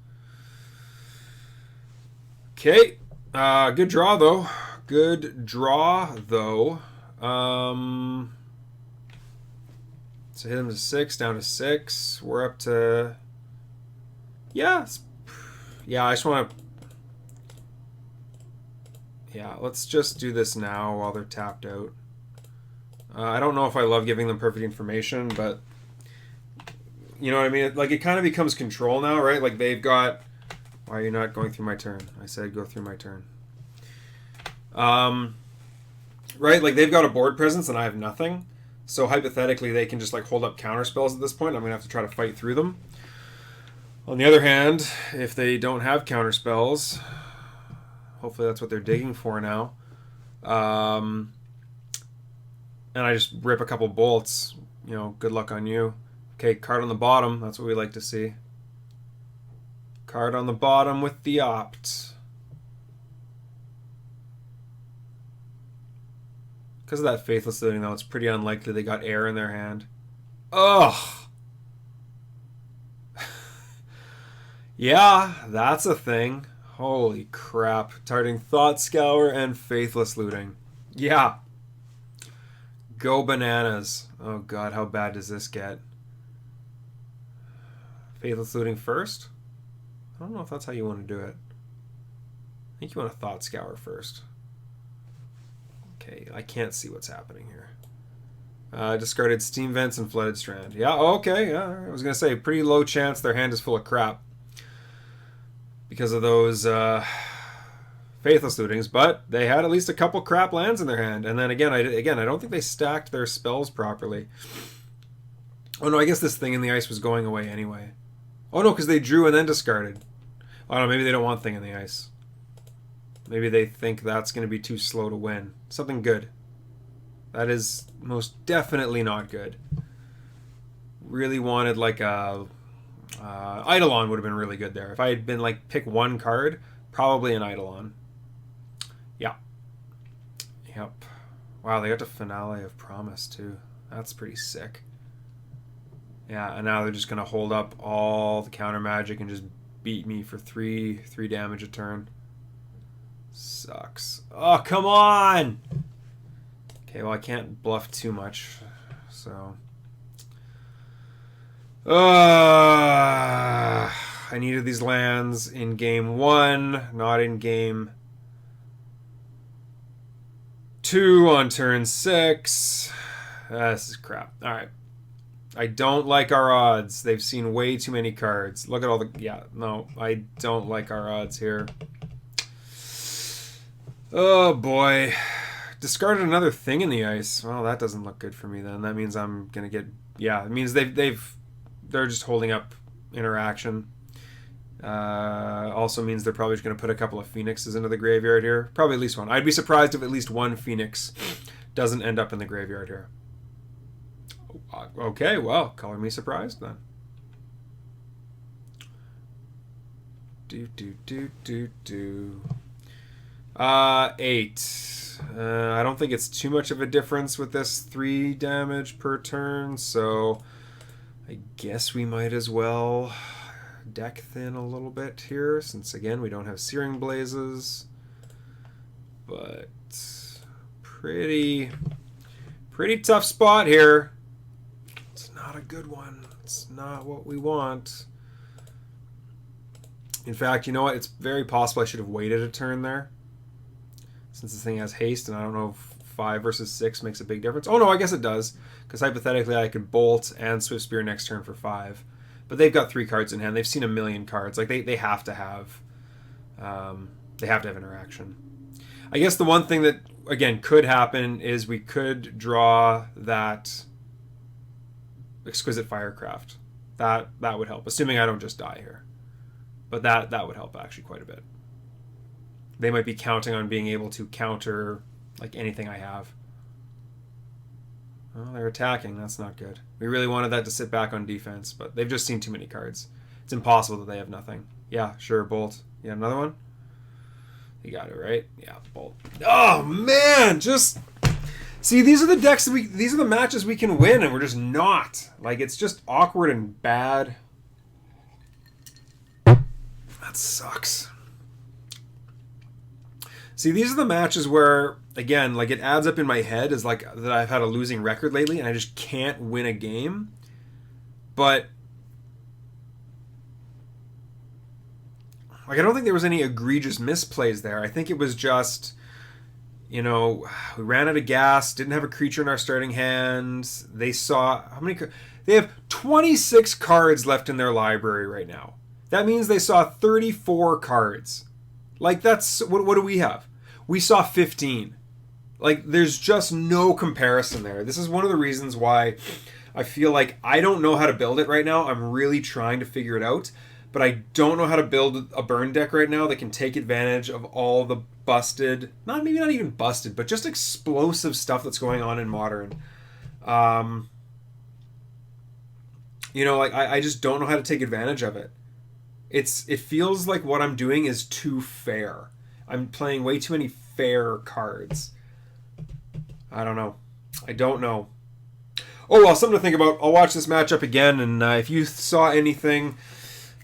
Okay. Good draw, though. Good draw, though. So hit him to 6, down to 6. We're up to... Yeah. Yeah, I just want to... Yeah, let's just do this now while they're tapped out. I don't know if I love giving them perfect information, but... You know what I mean? Like, it kind of becomes control now, right? Like, they've got... Why are you not going through my turn? I said go through my turn. Right? Like, they've got a board presence and I have nothing. So, hypothetically, they can just, like, hold up counter spells at this point. I'm going to have to try to fight through them. On the other hand, if they don't have counter spells... Hopefully that's what they're digging for now. And I just rip a couple bolts. You know, good luck on you. Okay, card on the bottom. That's what we like to see. Card on the bottom with the opt. Because of that Faithless Looting, though, it's pretty unlikely they got air in their hand. Ugh! Yeah, that's a thing. Holy crap. Targeting Thought Scour and Faithless Looting. Yeah. Go bananas. Oh god, how bad does this get? Faithless Looting first? I don't know if that's how you want to do it. I think you want to Thought Scour first. Okay, I can't see what's happening here. Discarded Steam Vents and Flooded Strand. Yeah, okay, yeah. I was going to say, pretty low chance their hand is full of crap. Because of those Faithless Lootings, but they had at least a couple crap lands in their hand. And then again, I don't think they stacked their spells properly. Oh no, I guess this thing in the ice was going away anyway. Oh no, because they drew and then discarded. I don't know, maybe they don't want thing in the ice. Maybe they think that's going to be too slow to win. Something good. That is most definitely not good. Really wanted like a... Eidolon would have been really good there. If I had been like, pick one card, probably an Eidolon. Yeah. Yep. Wow, they got the Finale of Promise too. That's pretty sick. Yeah, and now they're just going to hold up all the counter magic and just beat me for 3 damage a turn. Sucks. Oh, come on! Okay, well, I can't bluff too much, so... I needed these lands in game 1, not in game 2 on turn 6. This is crap. Alright. I don't like our odds. They've seen way too many cards. Look at all the... Yeah, no. I don't like our odds here. Oh, boy. Discarded another thing in the ice. Well, that doesn't look good for me then. That means I'm going to get... Yeah, it means they're just holding up interaction. Also means they're probably just going to put a couple of Phoenixes into the graveyard here. Probably at least one. I'd be surprised if at least one Phoenix doesn't end up in the graveyard here. Okay, well, color me surprised then. Do. 8. I don't think it's too much of a difference with this 3 damage per turn, so I guess we might as well deck thin a little bit here, since again we don't have Searing Blazes. But pretty tough spot here. It's not a good one. It's not what we want. In fact, you know what? It's very possible I should have waited a turn there, since this thing has haste, and I don't know if 5 versus 6 makes a big difference. Oh no, I guess it does, because hypothetically I could bolt and Swift Spear next turn for 5. But they've got 3 cards in hand. They've seen a million cards. Like they have to have interaction. I guess the one thing that again could happen is we could draw that Exquisite Firecraft. That would help, assuming I don't just die here. But that would help actually quite a bit. They might be counting on being able to counter like anything I have. Well, they're attacking. That's not good. We really wanted that to sit back on defense, but they've just seen too many cards. It's impossible that they have nothing. Yeah, sure, Bolt. Yeah, another one? You got it, right? Yeah, Bolt. Oh, man! Just... See, these are the decks that these are the matches we can win, and we're just not. Like, it's just awkward and bad. That sucks. See, these are the matches where, again, like, it adds up in my head as, like, that I've had a losing record lately, and I just can't win a game. But, like, I don't think there was any egregious misplays there. I think it was just... You know, we ran out of gas, didn't have a creature in our starting hand. They saw... How many... They have 26 cards left in their library right now. That means they saw 34 cards. Like, that's... What do we have? We saw 15. Like, there's just no comparison there. This is one of the reasons why I feel like I don't know how to build it right now. I'm really trying to figure it out. But I don't know how to build a burn deck right now that can take advantage of all the busted, maybe not even busted, but just explosive stuff that's going on in Modern. You know, like I just don't know how to take advantage of it. It feels like what I'm doing is too fair. I'm playing way too many fair cards. I don't know. I don't know. Oh, well, something to think about. I'll watch this matchup again, and if you saw anything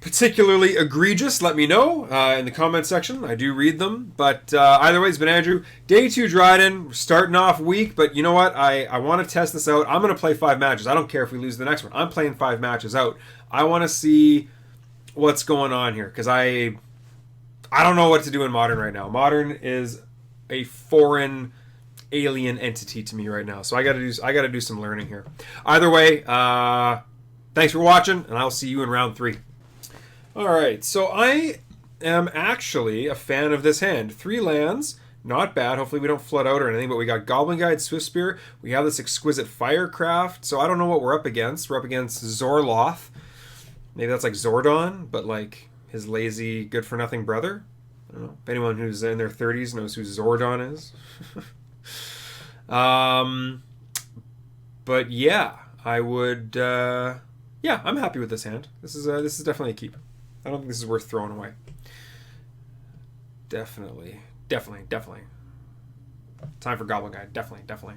particularly egregious, let me know in the comment section. I do read them. But either way, it's been Andrew. Day 2 Dryden. We're starting off weak, but you know what? I want to test this out. I'm going to play 5 matches. I don't care if we lose the next one. I'm playing 5 matches out. I want to see what's going on here, because I don't know what to do in Modern right now. Modern is a foreign alien entity to me right now, so I got to do some learning here. Either way, thanks for watching, and I'll see you in round 3. Alright, so I am actually a fan of this hand. 3 lands, not bad. Hopefully we don't flood out or anything, but we got Goblin Guide, Swift Spear. We have this Exquisite Firecraft, so I don't know what we're up against. We're up against Zorloth. Maybe that's like Zordon, but like his lazy, good-for-nothing brother. I don't know. If anyone who's in their 30s knows who Zordon is. But yeah, I would... yeah, I'm happy with this hand. This is definitely a keep. I don't think this is worth throwing away. Definitely. Time for Goblin Guide. Definitely.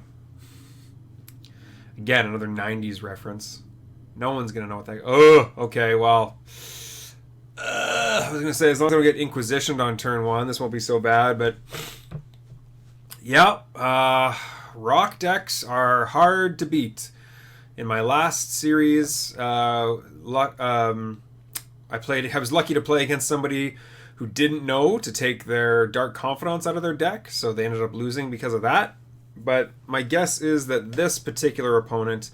Again, another 90s reference. No one's going to know what that... Oh, okay, well... I was going to say, as long as I don't get Inquisitioned on turn 1, this won't be so bad, but... Yeah, rock decks are hard to beat. In my last series, I was lucky to play against somebody who didn't know to take their Dark Confidants out of their deck, so they ended up losing because of that. But my guess is that this particular opponent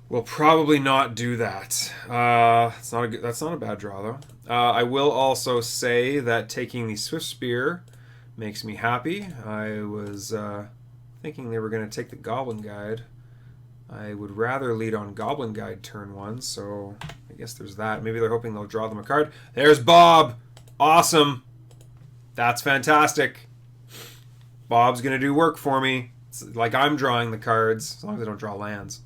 will probably not do that. That's not a bad draw, though. I will also say that taking the Swift Spear makes me happy. I was thinking they were going to take the Goblin Guide. I would rather lead on Goblin Guide turn 1, so I guess there's that. Maybe they're hoping they'll draw them a card. There's Bob! Awesome! That's fantastic. Bob's going to do work for me. It's like I'm drawing the cards, as long as I don't draw lands.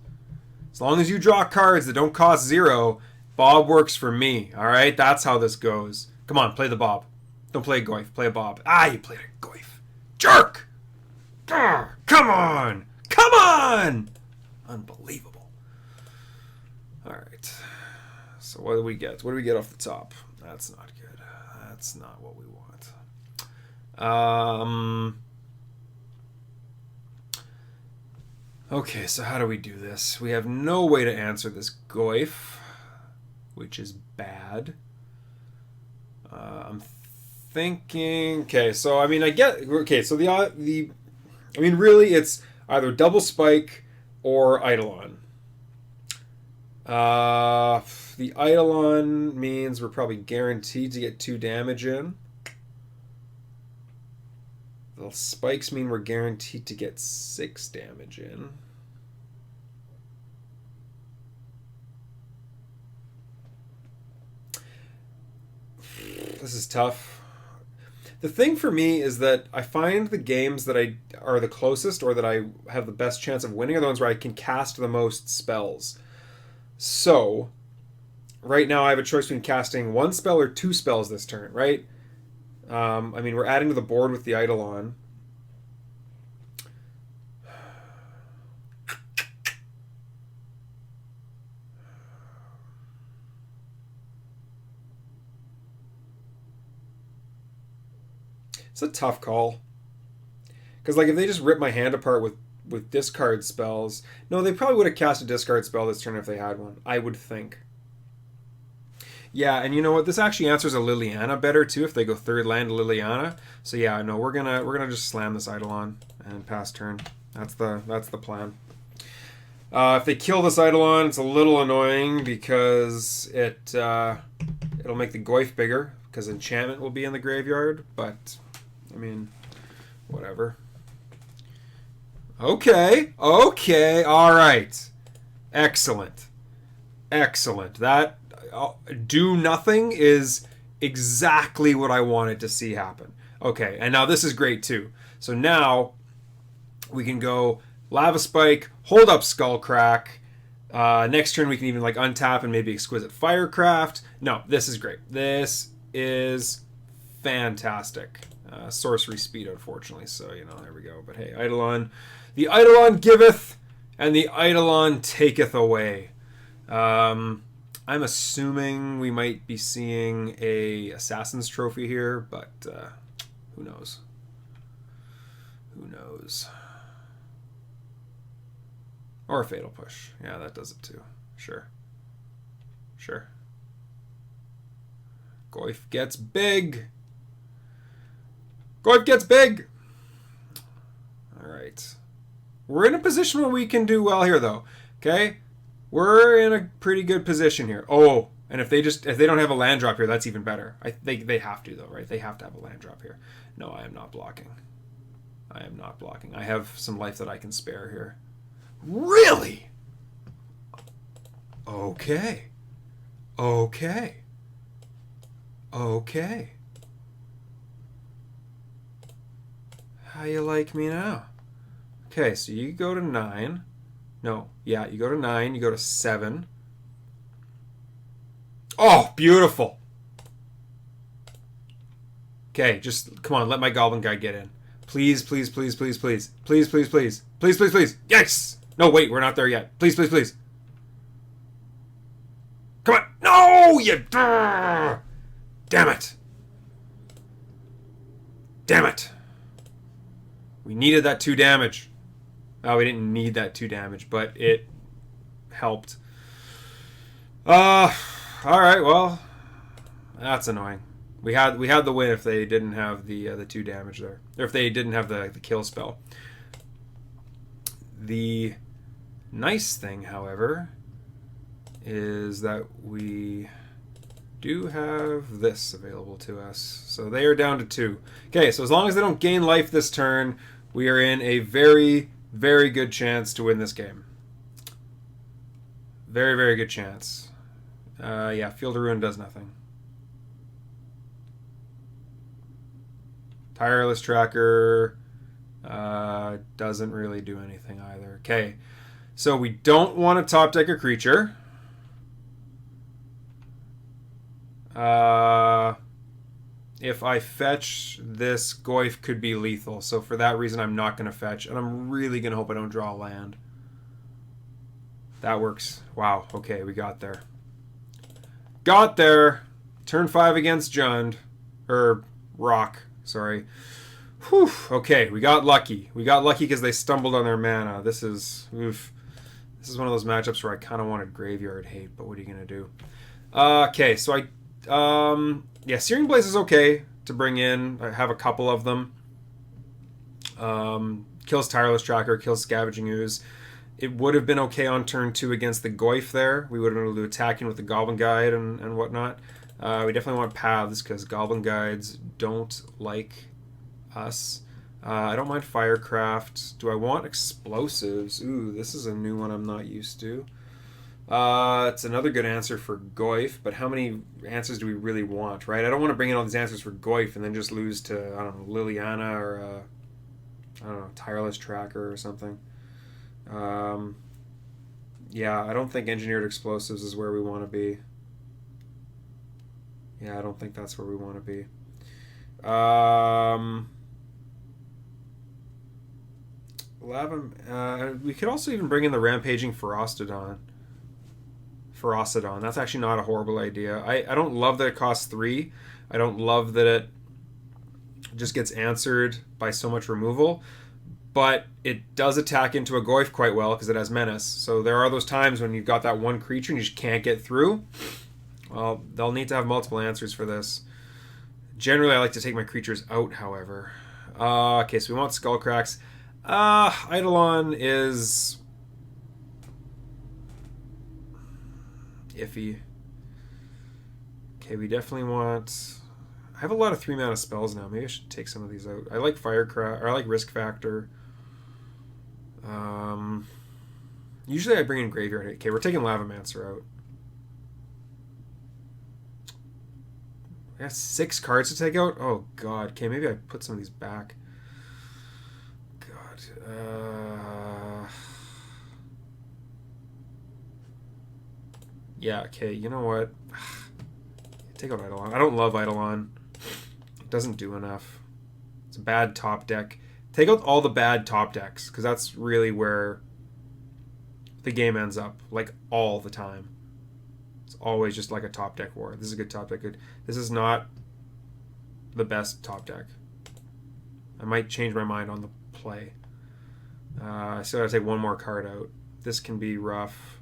As long as you draw cards that don't cost 0, Bob works for me, alright? That's how this goes. Come on, play the Bob. Don't play a Goyf, play a Bob. Ah, you played a Goyf. Jerk! Grr, come on! Come on! Unbelievable. Alright. So what do we get? What do we get off the top? That's not good. That's not what we want. Okay, so how do we do this? We have no way to answer this Goyf, which is bad. I'm thinking... Okay, so I mean, I get... Okay, so I mean, really, it's either Double Spike or Eidolon. The Eidolon means we're probably guaranteed to get 2 damage in. The spikes mean we're guaranteed to get 6 damage in. This is tough. The thing for me is that I find the games that I are the closest or that I have the best chance of winning are the ones where I can cast the most spells. So, right now I have a choice between casting 1 spell or 2 spells this turn, right? I mean, we're adding to the board with the Eidolon. It's a tough call. Because, like, if they just rip my hand apart with discard spells... No, they probably would have cast a discard spell this turn if they had one, I would think. Yeah, and you know what? This actually answers a Liliana better, too, if they go 3rd land to Liliana. So, yeah, no, we're gonna just slam this Eidolon and pass turn. That's the plan. If they kill this Eidolon, it's a little annoying because it'll make the Goyf bigger, because enchantment will be in the graveyard, but, I mean, whatever. Okay, alright. Excellent. That do nothing is exactly what I wanted to see happen. Okay, and now this is great too. So now we can go Lava Spike, hold up Skullcrack. Next turn we can even like untap and maybe Exquisite Firecraft. No, this is great. This is fantastic. Sorcery speed, unfortunately. So, you know, there we go. But hey, Eidolon. The Eidolon giveth, and the Eidolon taketh away. I'm assuming we might be seeing a Assassin's Trophy here, but who knows? Who knows? Or a Fatal Push. Yeah, that does it too. Sure. Goyf gets big. All right. We're in a position where we can do well here, though. Okay? We're in a pretty good position here. Oh, and if they don't have a land drop here, that's even better. They have to, though, right? They have to have a land drop here. No, I am not blocking. I have some life that I can spare here. Really? Okay. How you like me now? Okay, so you go to 9. No, yeah, you go to 9, you go to 7. Oh, beautiful. Okay, just, come on, let my Goblin Guy get in. Please. Yes! No, wait, we're not there yet. Please. Come on. No, you... Damn it. We needed that 2 damage. Oh, we didn't need that 2 damage, but it helped. All right, well, that's annoying. We had the win if they didn't have the 2 damage there, or if they didn't have the kill spell. The nice thing, however, is that we do have this available to us. So they are down to 2. Okay, so as long as they don't gain life this turn, we are in a very, very good chance to win this game. Very, very good chance. Yeah, Field of Ruin does nothing. Tireless Tracker doesn't really do anything either. Okay, so we don't want to top deck a creature. If I fetch, this Goyf could be lethal. So for that reason, I'm not going to fetch. And I'm really going to hope I don't draw land. That works. Wow. Okay, we got there. Turn 5 against Jund. Or Rock. Sorry. Whew. Okay, we got lucky. Because they stumbled on their mana. This is... Oof. This is one of those matchups where I kind of wanted Graveyard Hate. But what are you going to do? Okay, so yeah, Searing Blaze is okay to bring in. I have a couple of them. Kills Tireless Tracker, kills Scavenging Ooze. It would have been okay on turn 2 against the Goyf there. We would have been able to attack in with the Goblin Guide and whatnot. We definitely want Paths because Goblin Guides don't like us. I don't mind Firecraft. Do I want Explosives? Ooh, this is a new one I'm not used to. It's another good answer for Goyf, but how many answers do we really want, right? I don't want to bring in all these answers for Goyf and then just lose to, I don't know, Liliana or, I don't know, Tireless Tracker or something. Yeah, I don't think Engineered Explosives is where we want to be. Yeah, I don't think that's where we want to be. We could also even bring in the Rampaging Ferocidon. That's actually not a horrible idea. I don't love that it costs 3. I don't love that it just gets answered by so much removal. But it does attack into a Goyf quite well because it has Menace. So there are those times when you've got that one creature and you just can't get through. Well, they'll need to have multiple answers for this. Generally, I like to take my creatures out, however. Okay, so we want Skullcracks. Eidolon is iffy. Okay, we definitely want... I have a lot of 3-mana spells now. Maybe I should take some of these out. I like Firecraft, or I like Risk Factor. Usually I bring in Graveyard. Okay, we're taking Lavamancer out. I have 6 cards to take out? Oh, God. Okay, maybe I put some of these back. God. Yeah, okay, you know what? Take out Eidolon. I don't love Eidolon. It doesn't do enough. It's a bad top deck. Take out all the bad top decks, because that's really where the game ends up, like, all the time. It's always just like a top deck war. This is a good top deck. This is not the best top deck. I might change my mind on the play. I still gotta take one more card out. This can be rough.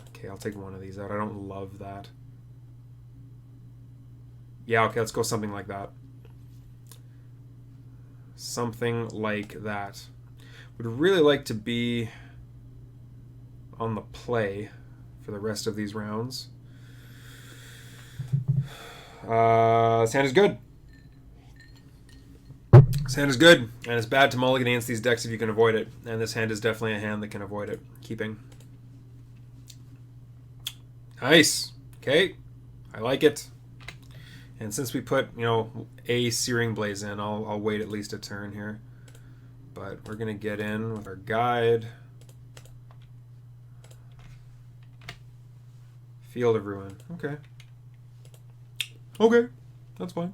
Okay, I'll take one of these out. I don't love that. Yeah, okay, let's go something like that. Something like that. Would really like to be on the play for the rest of these rounds. This hand is good. This hand is good, and it's bad to mulligan against these decks if you can avoid it. And this hand is definitely a hand that can avoid it. Keeping. Nice. Okay. I like it. And since we put, a Searing Blaze in, I'll wait at least a turn here. But we're going to get in with our guide. Field of Ruin. Okay. Okay. That's fine.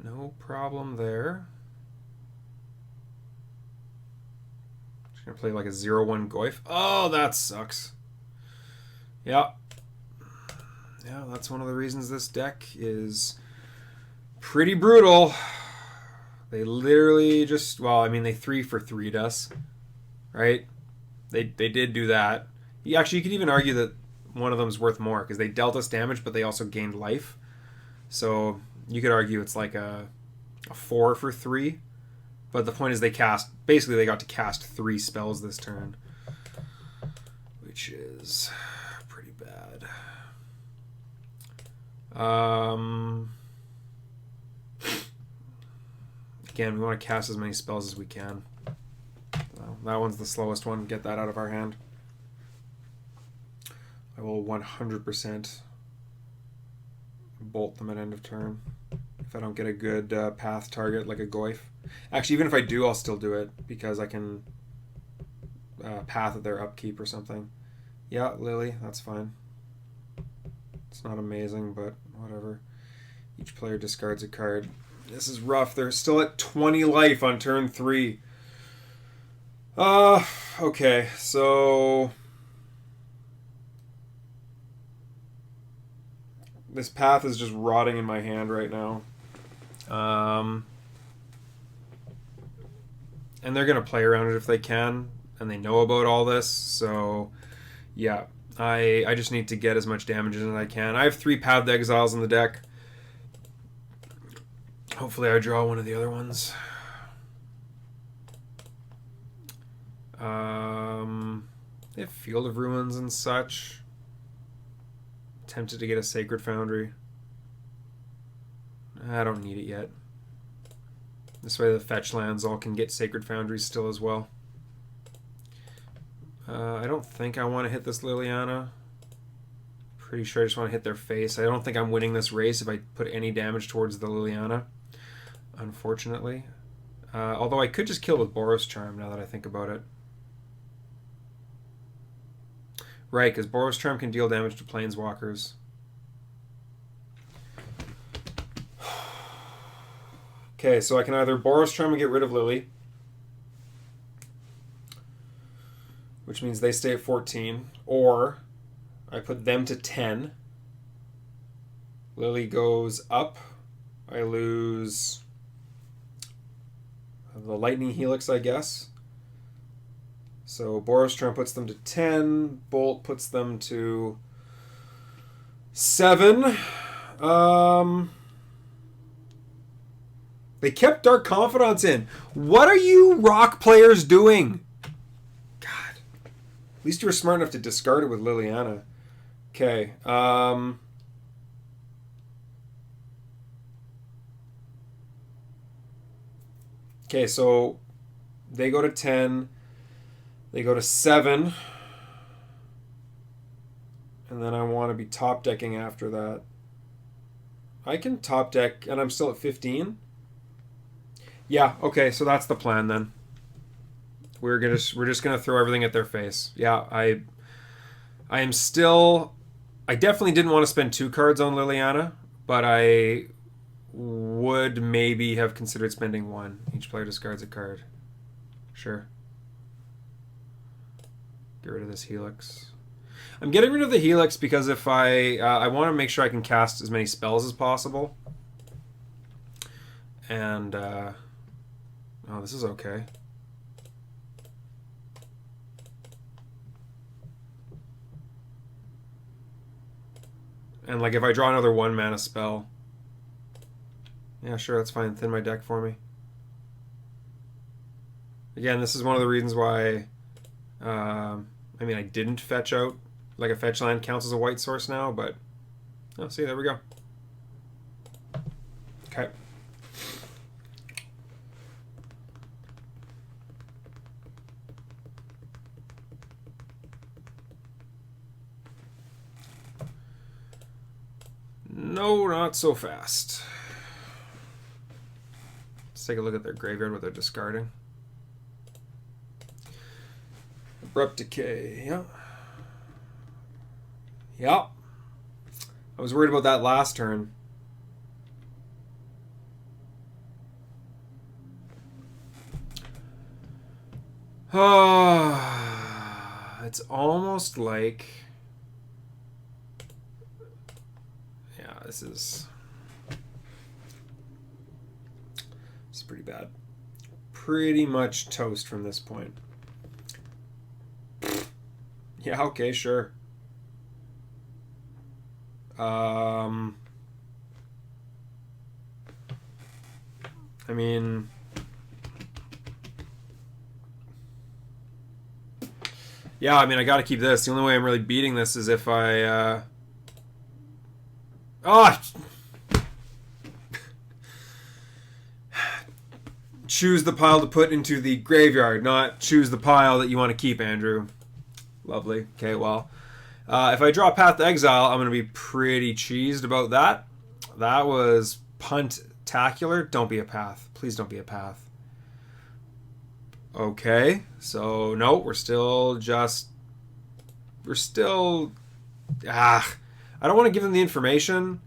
No problem there. Just going to play like a 0-1 Goyf. Oh, that sucks. Yeah. Yeah, that's one of the reasons this deck is pretty brutal. They literally just, they 3 for 3'd us, right? They did do that. Actually, you could even argue that one of them's worth more because they dealt us damage, but they also gained life. So you could argue it's like a 4 for 3. But the point is they got to cast 3 spells this turn, which is pretty bad. Again, we want to cast as many spells as we can. Well, that one's the slowest one. Get that out of our hand. I will 100% bolt them at end of turn if I don't get a good path target like a Goyf. Actually, even if I do, I'll still do it because I can path at their upkeep or something. Yeah, Lily, that's fine. It's not amazing, but whatever. Each player discards a card. This is rough. They're still at 20 life on turn 3. Okay, so this path is just rotting in my hand right now. And they're going to play around it if they can, and they know about all this, so yeah. I just need to get as much damage as I can. I have 3 Path Exiles in the deck. Hopefully I draw one of the other ones. They have Field of Ruins and such. Tempted to get a Sacred Foundry. I don't need it yet. This way the fetch lands all can get Sacred Foundries still as well. I don't think I want to hit this Liliana. Pretty sure I just want to hit their face. I don't think I'm winning this race if I put any damage towards the Liliana, unfortunately. Although I could just kill with Boros Charm now that I think about it. Right, because Boros Charm can deal damage to planeswalkers. Okay, so I can either Boros Charm and get rid of Lily, which means they stay at 14, or I put them to 10. Lily goes up. I lose the Lightning Helix, I guess. So Boros Charm puts them to 10. Bolt puts them to 7. They kept Dark Confidants in. What are you rock players doing? God. At least you were smart enough to discard it with Liliana. Okay. Okay, so they go to 10. They go to 7. And then I want to be top decking after that. I can top deck, and I'm still at 15. Yeah, okay, so that's the plan then. We're just gonna throw everything at their face. Yeah, I am still. I definitely didn't want to spend 2 cards on Liliana, but I would maybe have considered spending 1. Each player discards a card. Sure. Get rid of this Helix. I'm getting rid of the Helix because if I want to make sure I can cast as many spells as possible. And oh, this is okay. And like if I draw another 1 mana spell, yeah, sure, that's fine. Thin my deck for me. Again, this is one of the reasons why. I mean, I didn't fetch out. Like a fetch land counts as a white source now, but oh, see, there we go. Okay. No, not so fast. Let's take a look at their graveyard, what they're discarding. Abrupt Decay, yeah. Yeah. I was worried about that last turn. It's almost like... Yeah, this is pretty bad. Pretty much toast from this point. Yeah, okay, sure. I mean, yeah, I mean, I got to keep this. The only way I'm really beating this is if I, choose the pile to put into the graveyard, not choose the pile that you want to keep, Andrew. Lovely. Okay, well, if I draw Path to Exile, I'm going to be pretty cheesed about that. That was punt-tacular. Don't be a path. Please don't be a path. Okay, so no, we're still... I don't want to give them the information,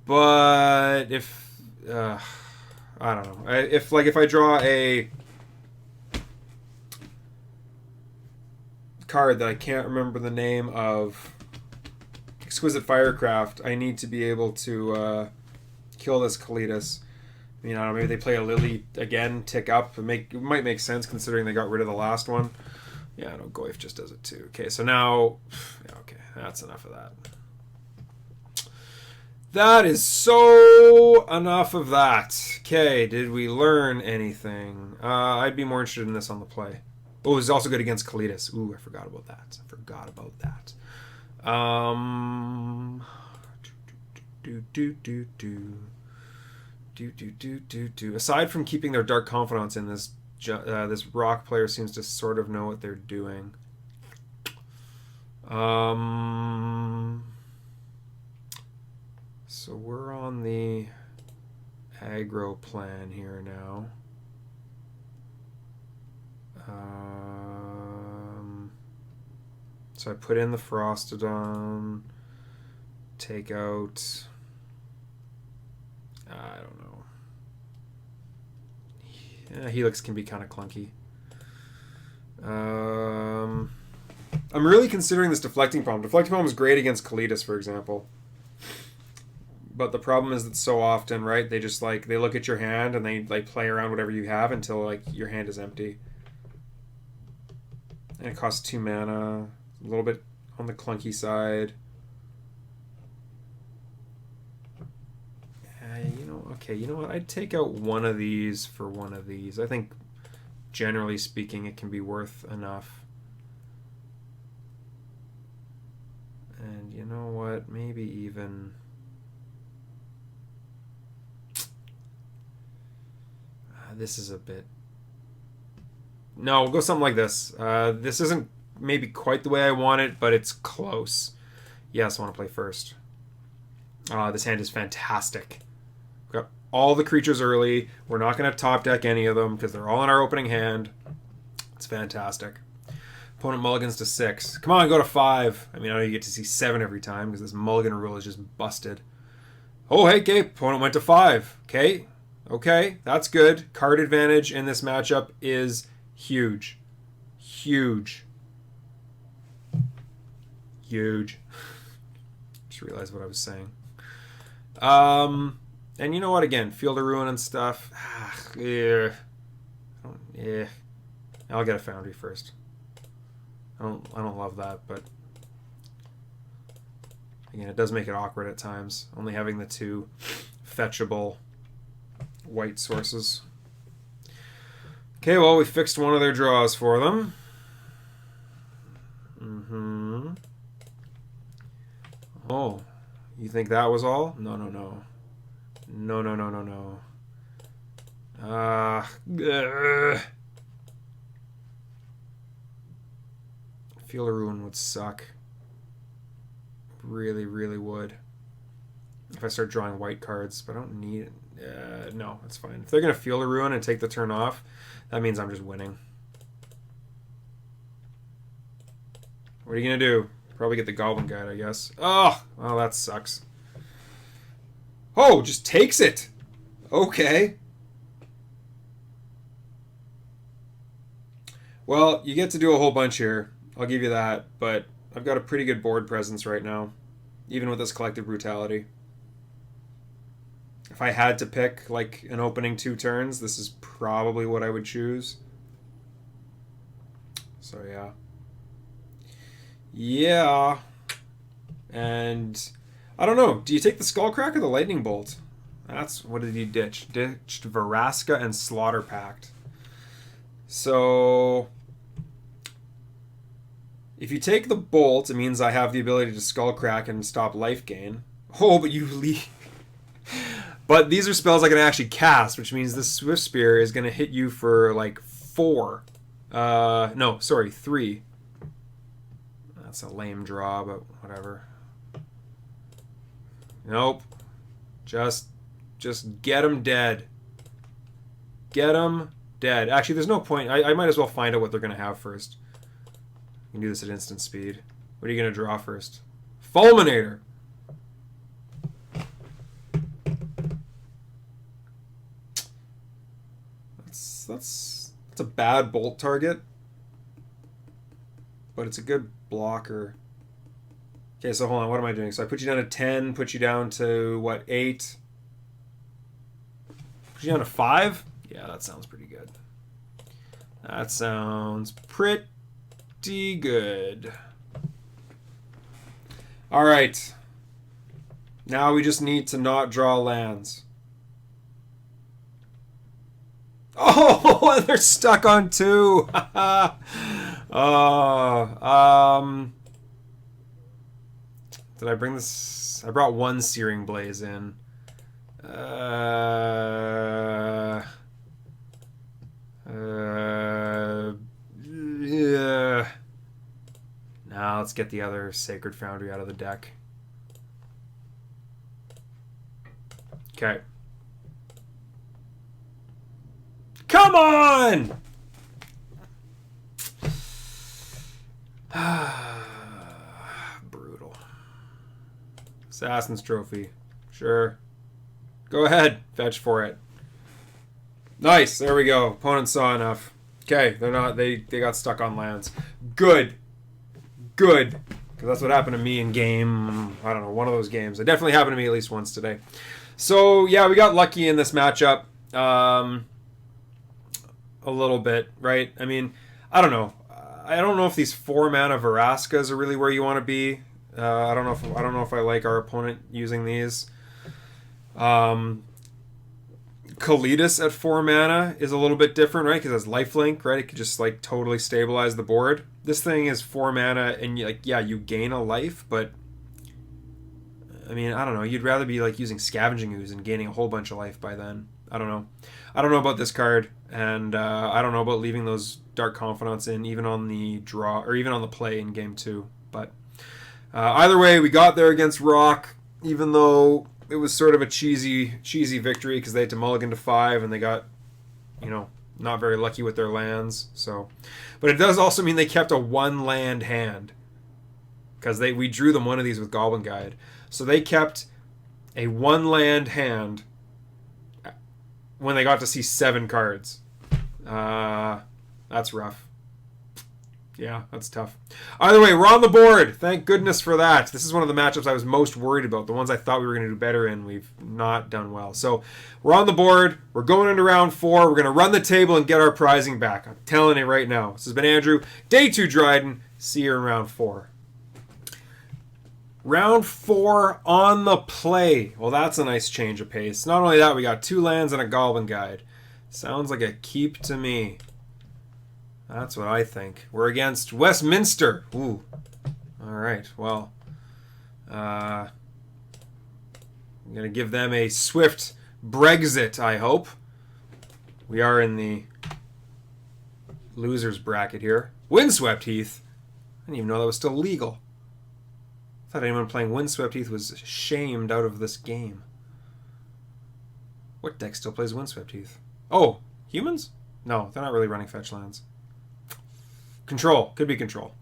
but if... I don't know. If I draw a card that I can't remember the name of, Exquisite Firecraft, I need to be able to kill this Kalitas. I mean, I don't know, maybe they play a Lily again, tick up. It might make sense considering they got rid of the last one. Yeah, no, Goyf just does it too. Okay, so now... Yeah, okay, that's enough of that. That is so enough of that. Okay, did we learn anything? I'd be more interested in this on the play. Oh, it's also good against Kalitas. Ooh, I forgot about that. Aside from keeping their Dark Confidants in this, this rock player seems to sort of know what they're doing. So we're on the aggro plan here now. So I put in the Ferocidon, take out, I don't know. Yeah, Helix can be kind of clunky. I'm really considering this Deflecting Palm. Deflecting Palm is great against Kalitas, for example. But the problem is that so often, right, they just like, they look at your hand and they like play around whatever you have until like your hand is empty. And it costs 2 mana, a little bit on the clunky side. Okay, you know what? I'd take out one of these for one of these. I think, generally speaking, it can be worth enough. And you know what? Maybe even... this is a bit... No, we'll go something like this. This isn't maybe quite the way I want it, but it's close. Yes, I want to play first. This hand is fantastic. We've got all the creatures early. We're not going to top deck any of them because they're all in our opening hand. It's fantastic. Opponent mulligans to 6. Come on, go to 5. I mean, I know you get to see 7 every time because this mulligan rule is just busted. Oh, hey, okay. Opponent went to 5. Okay. Okay, that's good. Card advantage in this matchup is huge. Huge. Huge. Just realized what I was saying. And you know what? Again, Field of Ruin and stuff. I'll get a Foundry first. I don't love that, but again, it does make it awkward at times. Only having the 2 fetchable white sources. Okay, well, we fixed one of their draws for them. Oh, you think that was all? No. No. Field of Ruin would suck. Really, really would. If I start drawing white cards, but I don't need it. No, that's fine. If they're going to Field of Ruin and take the turn off, that means I'm just winning. What are you going to do? Probably get the Goblin Guide, I guess. Oh, well, that sucks. Oh, just takes it. Okay. Well, you get to do a whole bunch here. I'll give you that, but I've got a pretty good board presence right now, even with this Collective Brutality. If I had to pick like an opening 2 turns, this is probably what I would choose. So yeah. Yeah. And I don't know. Do you take the Skullcrack or the Lightning Bolt? That's what did he ditch? Ditched Veraska and Slaughter Pact. So if you take the Bolt, it means I have the ability to Skullcrack and stop life gain. Oh, but you leave. But these are spells I can actually cast, which means this Swift Spear is going to hit you for like 4. No, sorry, 3. That's a lame draw, but whatever. Nope. Just get them dead. Get them dead. Actually, there's no point. I might as well find out what they're going to have first. You can do this at instant speed. What are you going to draw first? Fulminator! That's a bad bolt target, but it's a good blocker. Okay, so hold on, what am I doing? So I put you down to 10, put you down to, what, 8? Put you down to 5? Yeah, that sounds pretty good. That sounds pretty good. Alright. Now we just need to not draw lands. Oh, and they're stuck on 2. Did I bring this? I brought 1 Searing Blaze in. Yeah. Now let's get the other Sacred Foundry out of the deck. Okay. Come on! Assassin's Trophy. Sure. Go ahead. Fetch for it. Nice. There we go. Opponent saw enough. Okay. They're not. They got stuck on lands. Good. Good. Because that's what happened to me in game. I don't know. One of those games. It definitely happened to me at least once today. So yeah, we got lucky in this matchup. A little bit, right? I mean, I don't know. I don't know if these 4-mana Veraskas are really where you want to be. I don't know if I like our opponent using these. Kalidas at 4 mana is a little bit different, right? Because it's lifelink, right? It could just like totally stabilize the board. This thing is 4 mana, and like you gain a life, but I mean, I don't know. You'd rather be like using Scavenging Ooze and gaining a whole bunch of life by then. I don't know. I don't know about this card, and I don't know about leaving those Dark Confidants in even on the draw or even on the play in game 2. But either way, we got there against Rock, even though it was sort of a cheesy victory because they had to mulligan to 5 and they got, not very lucky with their lands. So, but it does also mean they kept a 1-land hand because we drew them one of these with Goblin Guide. So they kept a 1-land hand when they got to see 7 cards. That's rough. Yeah, that's tough. Either way, we're on the board. Thank goodness for that. This is one of the matchups I was most worried about. The ones I thought we were going to do better in, we've not done well. So we're on the board. We're going into round 4. We're going to run the table and get our prizing back. I'm telling you right now. This has been Andrew. Day 2 Dryden. See you in round 4. Round 4 on the play. Well, that's a nice change of pace. Not only that, we got 2 lands and a Goblin Guide. Sounds like a keep to me. That's what I think. We're against Westminster. Ooh. All right. Well, I'm going to give them a swift Brexit, I hope. We are in the losers bracket here. Windswept Heath. I didn't even know that was still legal. I thought anyone playing Windswept Heath was shamed out of this game. What deck still plays Windswept Heath? Oh, humans? No, they're not really running fetch lands. Control. Could be control.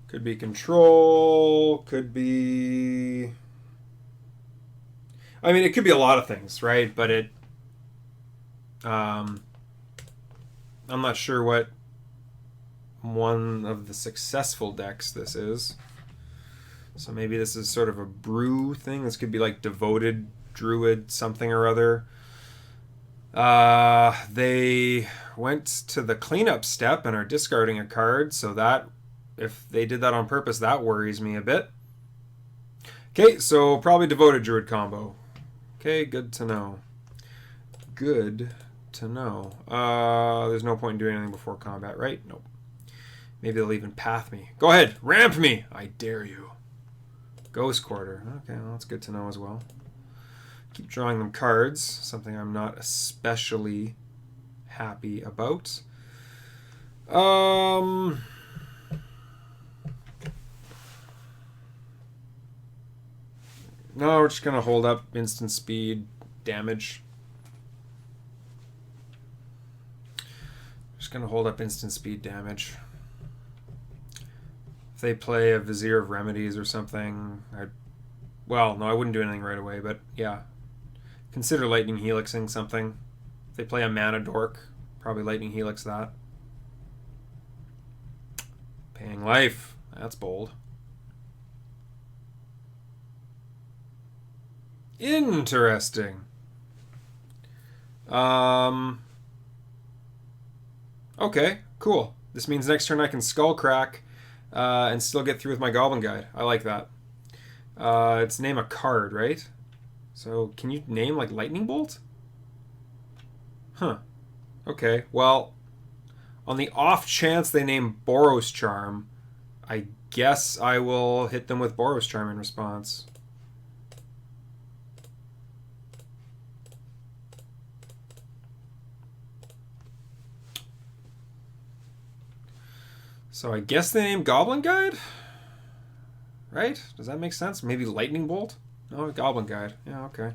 Could be control. Could be... I mean, it could be a lot of things, right? But it... I'm not sure what one of the successful decks this is. So maybe this is sort of a brew thing. This could be like Devoted Druid something or other. They went to the cleanup step and are discarding a card, so that, if they did that on purpose, that worries me a bit. Okay, so probably Devoted Druid combo. Okay, good to know. Good to know. There's no point in doing anything before combat, right? Nope. Maybe they'll even path me. Go ahead, ramp me! I dare you. Ghost Quarter. Okay, well, that's good to know as well. Keep drawing them cards, something I'm not especially happy about. No, we're just gonna hold up instant speed damage. Just gonna hold up instant speed damage. If they play a Vizier of Remedies or something, well, no, I wouldn't do anything right away, but yeah. Consider Lightning Helixing something. If they play a Mana Dork, probably Lightning Helix that. Paying life. That's bold. Interesting. Okay, cool. This means next turn I can Skullcrack and still get through with my Goblin Guide. I like that. It's name a card, right? So can you name like Lightning Bolt? Huh. Okay, well, on the off chance they name Boros Charm, I guess I will hit them with Boros Charm in response. So I guess they name Goblin Guide? Right? Does that make sense? Maybe Lightning Bolt? No, Goblin Guide. Yeah, okay.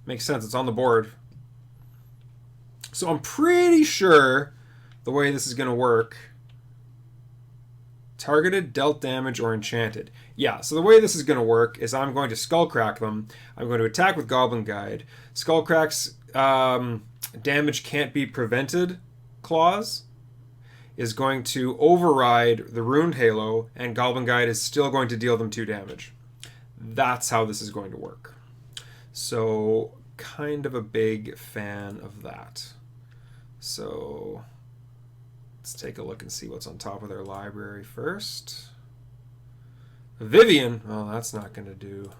Makes sense. It's on the board. So I'm pretty sure the way this is going to work Targeted, dealt damage, or enchanted. Yeah, so the way this is going to work is I'm going to Skullcrack them. I'm going to attack with Goblin Guide. Skullcrack's damage can't be prevented clause is going to override the Ruined Halo, and Goblin Guide is still going to deal them 2 damage. That's how this is going to work. So, kind of a big fan of that. So, let's take a look and see what's on top of their library first. Vivian. Oh, that's not going to do.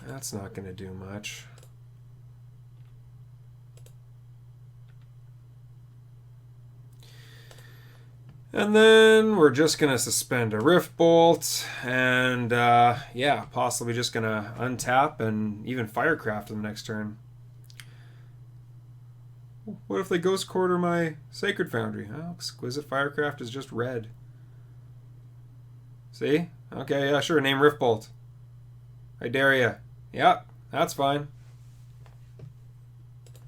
That's not going to do much. And then we're just going to suspend a Rift Bolt, and yeah, possibly just going to untap and even Firecraft them next turn. What if they Ghost Quarter my Sacred Foundry? Oh, Exquisite Firecraft is just red. See? Okay, yeah, sure, name Rift Bolt. I dare ya. Yeah, that's fine.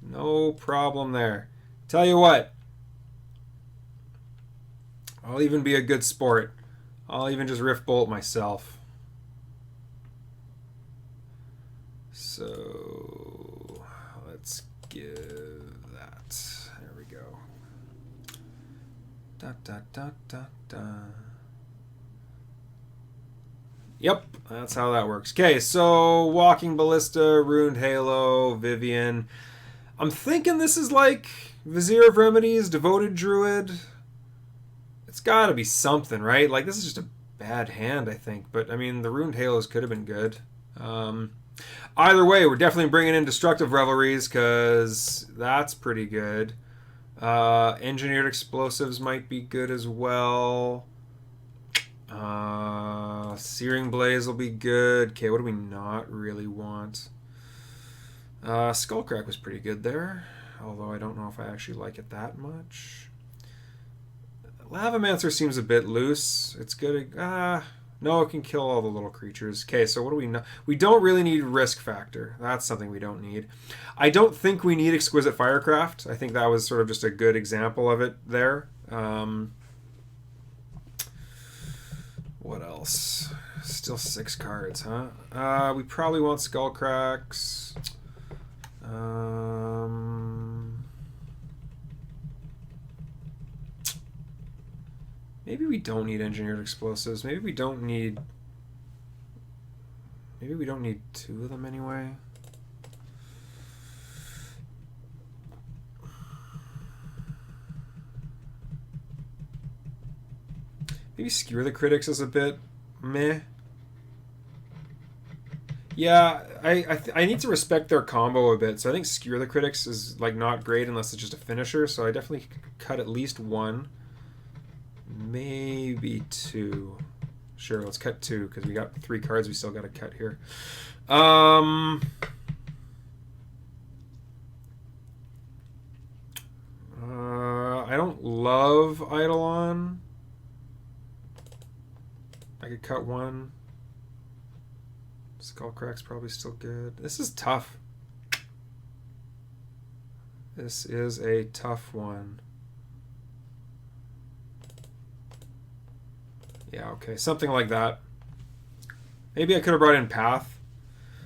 No problem there. Tell you what. I'll even be a good sport. I'll even just Rift Bolt myself. So let's give that. There we go. Da da da da da. Yep, that's how that works. Okay, so Walking Ballista, Ruined Halo, Vivian. I'm thinking this is like Vizier of Remedies, Devoted Druid. It's got to be something, right? Like, this is just a bad hand, I think. But, I mean, the Ruined Halos could have been good. Either way, we're definitely bringing in Destructive Revelries, because that's pretty good. Engineered Explosives might be good as well. Searing Blaze will be good. Okay, what do we not really want? Skullcrack was pretty good there. Although I don't know if I actually like it that much. Lavamancer seems a bit loose. It's good. No, it can kill all the little creatures. Okay, so what do we know? We don't really need Risk Factor. That's something we don't need. I don't think we need Exquisite Firecraft. I think that was sort of just a good example of it there. What else? Still 6 cards, huh? We probably want Skullcracks. Maybe we don't need Engineered Explosives. Maybe we don't need 2 of them anyway. Maybe Skewer the Critics is a bit meh. Yeah, I need to respect their combo a bit. So I think Skewer the Critics is like not great unless it's just a finisher. So I definitely cut at least 1. Maybe 2. Sure, let's cut 2 because we got 3 cards we still got to cut here. I don't love Eidolon. I could cut 1. Skullcrack's probably still good. This is tough. This is a tough one. Yeah, okay. Something like that. Maybe I could have brought in Path.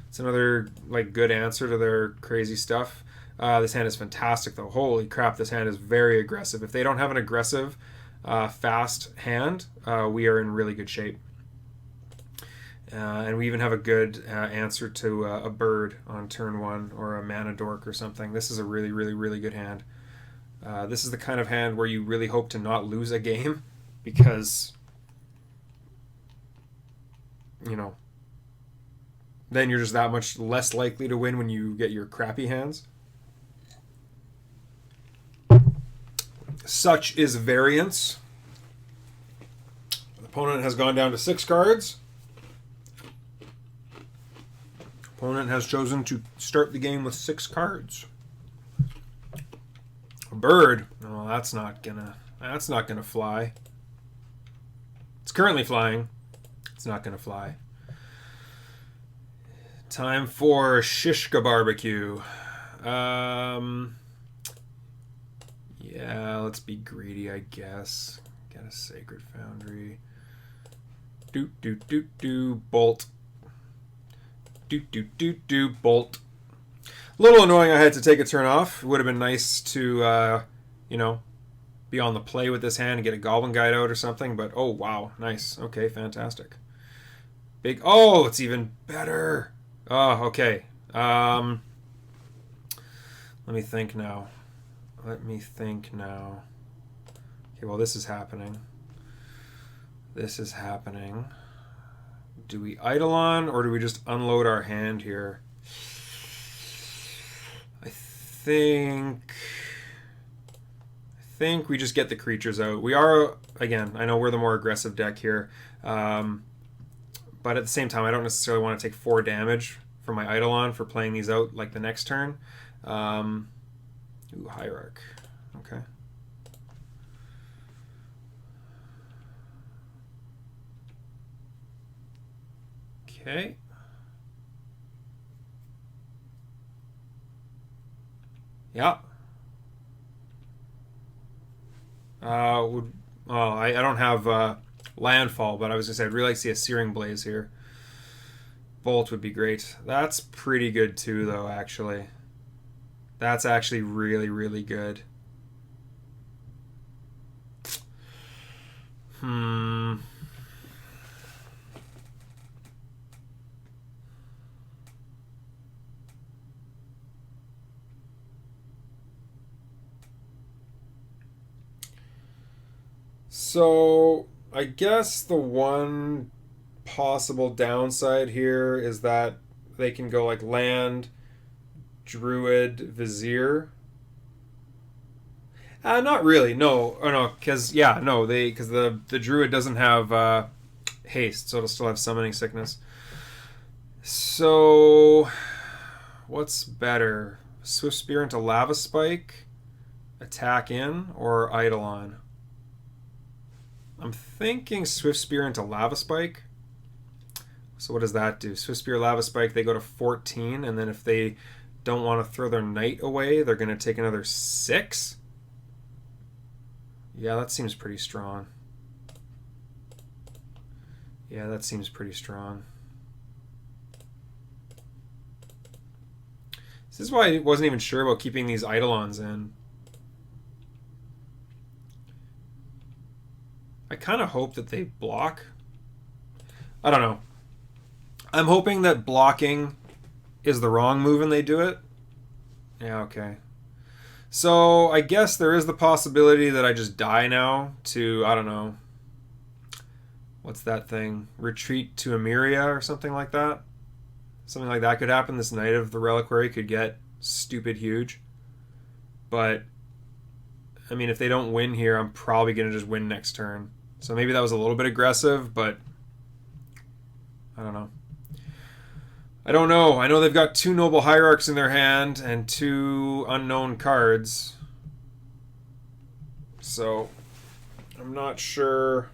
It's another like good answer to their crazy stuff. This hand is fantastic, though. Holy crap, this hand is very aggressive. If they don't have an aggressive, fast hand, we are in really good shape. And we even have a good answer to a bird on turn 1 or a mana dork or something. This is a really, really, really good hand. This is the kind of hand where you really hope to not lose a game because, you know, then you're just that much less likely to win when you get your crappy hands. Such is variance. The opponent has gone down to 6 cards. Opponent has chosen to start the game with 6 cards. A bird. Oh, that's not gonna fly. It's currently flying. It's not gonna fly. Time for Shishka Barbecue. Yeah, let's be greedy, I guess. Get a Sacred Foundry. Bolt. Bolt. A little annoying I had to take a turn off. It would have been nice to, you know, be on the play with this hand and get a Goblin Guide out or something, but oh, wow. Nice. Okay, fantastic. Big. Oh, it's even better. Oh, okay. Let me think now. Okay, well, this is happening. Do we Eidolon or do we just unload our hand here? I think we just get the creatures out. We are, again, I know we're the more aggressive deck here, but at the same time, I don't necessarily want to take 4 damage from my Eidolon for playing these out like the next turn. Ooh, Hierarch. Okay. Okay. Yeah. I don't have Landfall, but I was gonna say I'd really like to see a Searing Blaze here. Bolt would be great. That's pretty good too, though, actually. That's actually really, really good. So, I guess the one possible downside here is that they can go like land, Druid, Vizier. Not really. No. Oh no, because the Druid doesn't have haste, so it'll still have Summoning Sickness. So, what's better? Swift Spear into Lava Spike, attack in, or Eidolon? I'm thinking Swift Spear into Lava Spike. So what does that do? Swift Spear, Lava Spike, they go to 14, and then if they don't want to throw their knight away, they're going to take another 6? Yeah, that seems pretty strong. This is why I wasn't even sure about keeping these Eidolons in. I kind of hope that they block. I don't know. I'm hoping that blocking is the wrong move and they do it. Yeah, okay. So I guess there is the possibility that I just die now to, I don't know, what's that thing? Retreat to Emeria or something like that. Something like that could happen. This Knight of the Reliquary could get stupid huge. But, I mean, if they don't win here, I'm probably going to just win next turn. So maybe that was a little bit aggressive, but I don't know. I don't know. I know they've got 2 Noble Hierarchs in their hand and 2 unknown cards. So I'm not sure.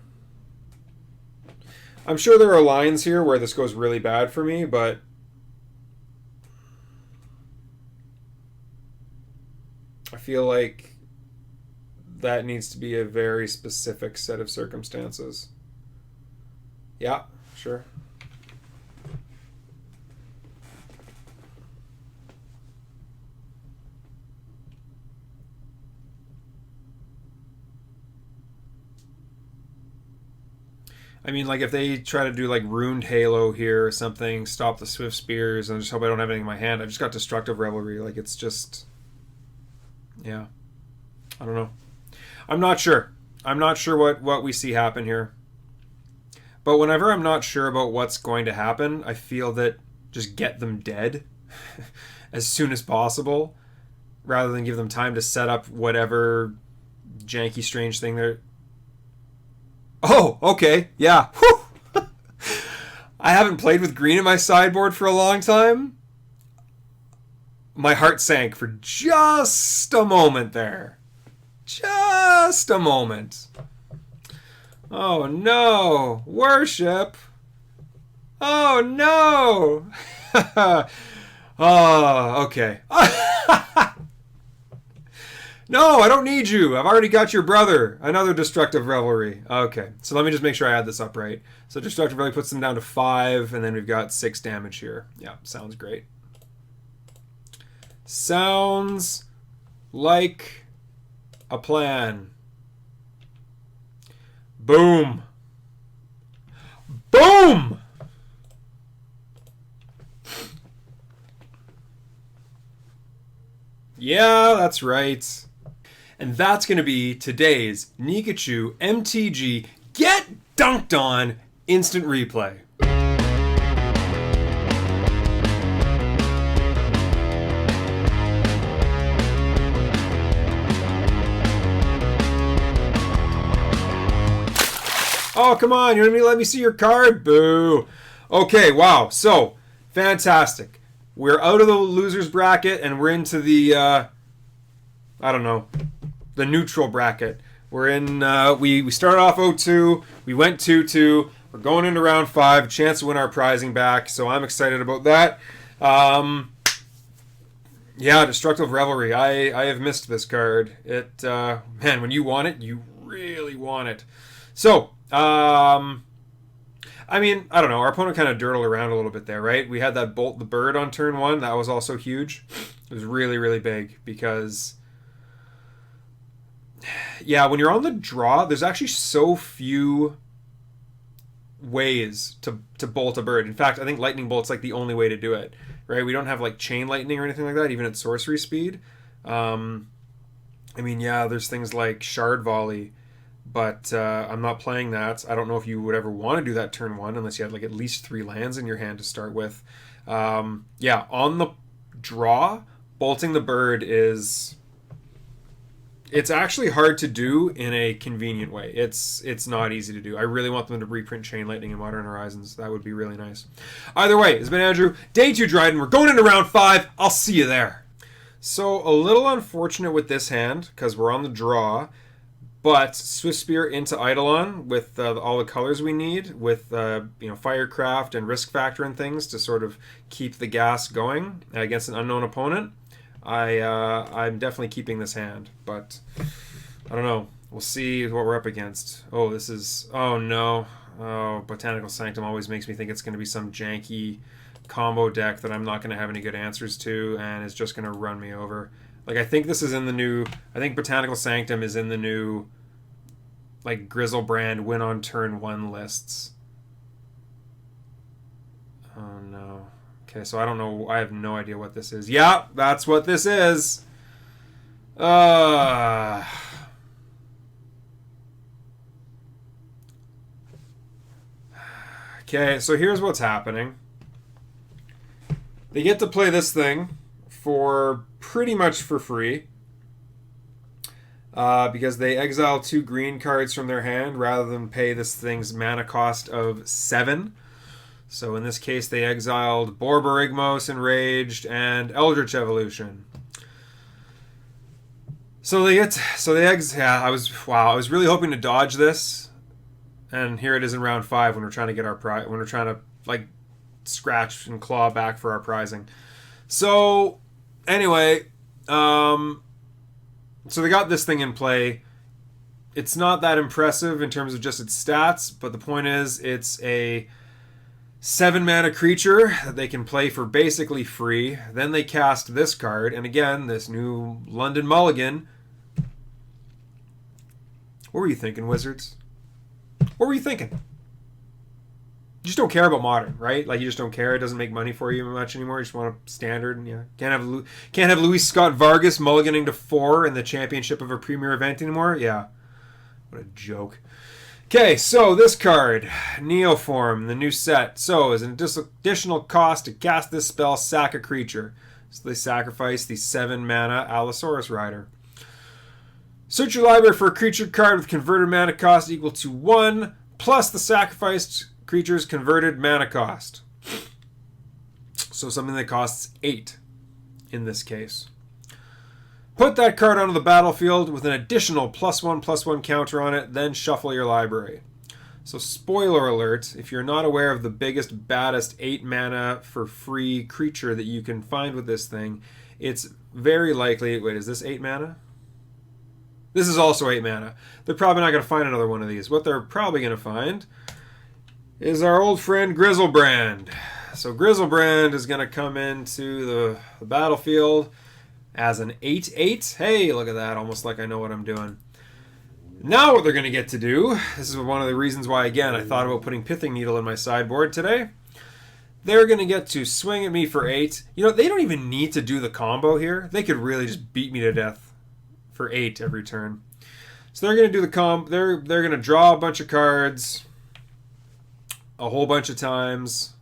I'm sure there are lines here where this goes really bad for me, but I feel like that needs to be a very specific set of circumstances. Yeah, sure. I mean, like, if they try to do, like, Runed Halo here or something, stop the Swift Spears, and just hope I don't have anything in my hand. I've just got Destructive Revelry. Like, it's just... Yeah. I don't know. I'm not sure. I'm not sure what we see happen here. But whenever I'm not sure about what's going to happen, I feel that just get them dead as soon as possible, rather than give them time to set up whatever janky, strange thing they're... Oh, okay, yeah. Whew. I haven't played with green in my sideboard for a long time. My heart sank for just a moment there. Just a moment. Oh no, worship. Oh no. Oh, okay. No, I don't need you. I've already got your brother. Another Destructive Revelry. Okay, so let me just make sure I add this up right. So Destructive Revelry puts them down to 5, and then we've got 6 damage here. Yeah, sounds great. Sounds like a plan. Boom. Boom! Yeah, that's right. And that's going to be today's Nikachu MTG Get Dunked On Instant Replay. Oh, come on. You don't even let me see your card? Boo. Okay, wow. So, fantastic. We're out of the loser's bracket, and we're into the, I don't know, the neutral bracket. We're in, we started off 0-2. We went 2-2. We're going into round 5. Chance to win our prizing back, so I'm excited about that. Yeah, Destructive Revelry. I have missed this card. It, man, when you want it, you really want it. So, I mean, I don't know. Our opponent kind of dirtled around a little bit there, right? We had that Bolt the Bird on turn 1. That was also huge. It was really, really big because, yeah, when you're on the draw, there's actually so few ways to bolt a bird. In fact, I think Lightning Bolt's like the only way to do it, right? We don't have like Chain Lightning or anything like that, even at sorcery speed. I mean, yeah, there's things like Shard Volley, but I'm not playing that. I don't know if you would ever want to do that turn 1 unless you had like at least 3 lands in your hand to start with. Yeah, on the draw, bolting the bird is... It's actually hard to do in a convenient way. It's not easy to do. I really want them to reprint Chain Lightning in Modern Horizons. That would be really nice. Either way, it's been Andrew. Day 2 Dryden. We're going into round 5. I'll see you there. So, a little unfortunate with this hand because we're on the draw. But Swift Spear into Eidolon with all the colors we need, with Firecraft and Risk Factor and things to sort of keep the gas going against an unknown opponent. I'm definitely keeping this hand, but I don't know. We'll see what we're up against. Oh, this is... Oh, no. Oh, Botanical Sanctum always makes me think it's going to be some janky combo deck that I'm not going to have any good answers to, and is just going to run me over. Like, I think this is in the new... I think Botanical Sanctum is in the new, like, Grizzlebrand win on turn 1 lists. Oh, no. Okay, so I don't know. I have no idea what this is. Yeah, that's what this is. Okay, so here's what's happening. They get to play this thing for pretty much for free because they exile 2 green cards from their hand rather than pay this thing's mana cost of 7. So in this case, they exiled Borborygmos, Enraged, and Eldritch Evolution. So they yeah, I was really hoping to dodge this, and here it is in round 5 when we're trying to get our when we're trying to like scratch and claw back for our prizing. So anyway, so they got this thing in play. It's not that impressive in terms of just its stats, but the point is it's a 7-mana creature that they can play for basically free. Then they cast this card, and again, this new London Mulligan. What were you thinking, Wizards? What were you thinking? You just don't care about Modern, right? Like, you just don't care. It doesn't make money for you much anymore. You just want a standard, and yeah, can't have Luis Scott Vargas mulliganing to 4 in the championship of a premier event anymore. Yeah, what a joke. Okay, so this card, Neoform, the new set. So, as an additional cost to cast this spell, sack a creature. So they sacrifice the 7-mana Allosaurus Rider. Search your library for a creature card with converted mana cost equal to 1, plus the sacrificed creature's converted mana cost. So something that costs 8 in this case. Put that card onto the battlefield with an additional +1/+1 counter on it, then shuffle your library. So spoiler alert, if you're not aware of the biggest, baddest 8 mana for free creature that you can find with this thing, it's very likely... Wait, is this 8 mana? This is also 8 mana. They're probably not going to find another one of these. What they're probably going to find is our old friend Grizzlebrand. So Grizzlebrand is going to come into the battlefield as an 8/8. Hey, look at that. Almost like I know what I'm doing. Now what they're going to get to do, this is one of the reasons why, again, I thought about putting Pithing Needle in my sideboard today. They're going to get to swing at me for 8. You know, they don't even need to do the combo here. They could really just beat me to death for 8 every turn. So they're going to do the they're going to draw a bunch of cards a whole bunch of times.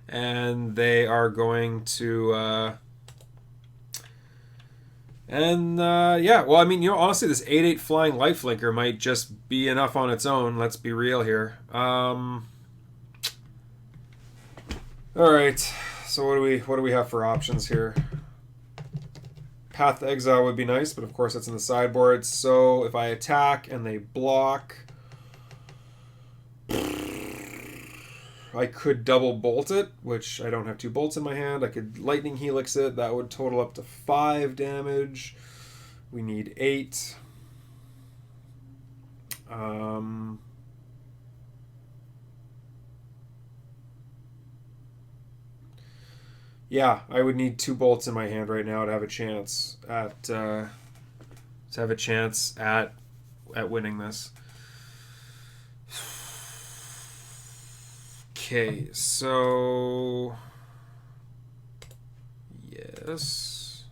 And they are going to yeah, well, I mean, you know, honestly, this 8/8 flying lifelinker might just be enough on its own. Let's be real here. All right. So what do we have for options here? Path to Exile would be nice, but of course that's in the sideboard. So if I attack and they block, I could double bolt it, which I don't have 2 bolts in my hand. I could lightning helix it. That would total up to 5 damage. We need 8. Yeah, I would need 2 bolts in my hand right now to have a chance at winning this. Okay, so yes.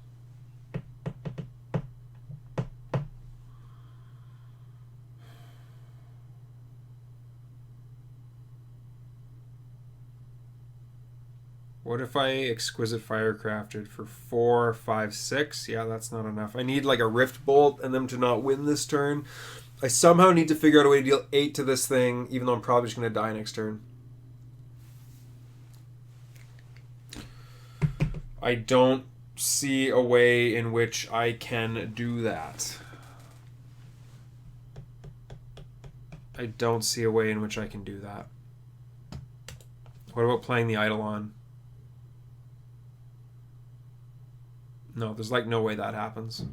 What if I Exquisite Firecrafted for 4, 5, 6? Yeah, that's not enough. I need like a Rift Bolt and them to not win this turn. I somehow need to figure out a way to deal 8 to this thing, even though I'm probably just going to die next turn. I don't see a way in which I can do that. I don't see a way in which I can do that. What about playing the Eidolon? No, there's like no way that happens.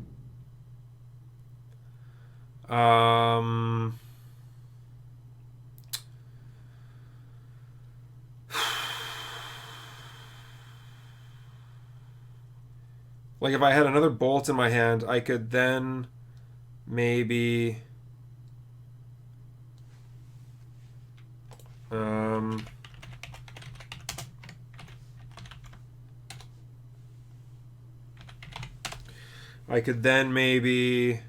Like if I had another bolt in my hand, I could then maybe I could then maybe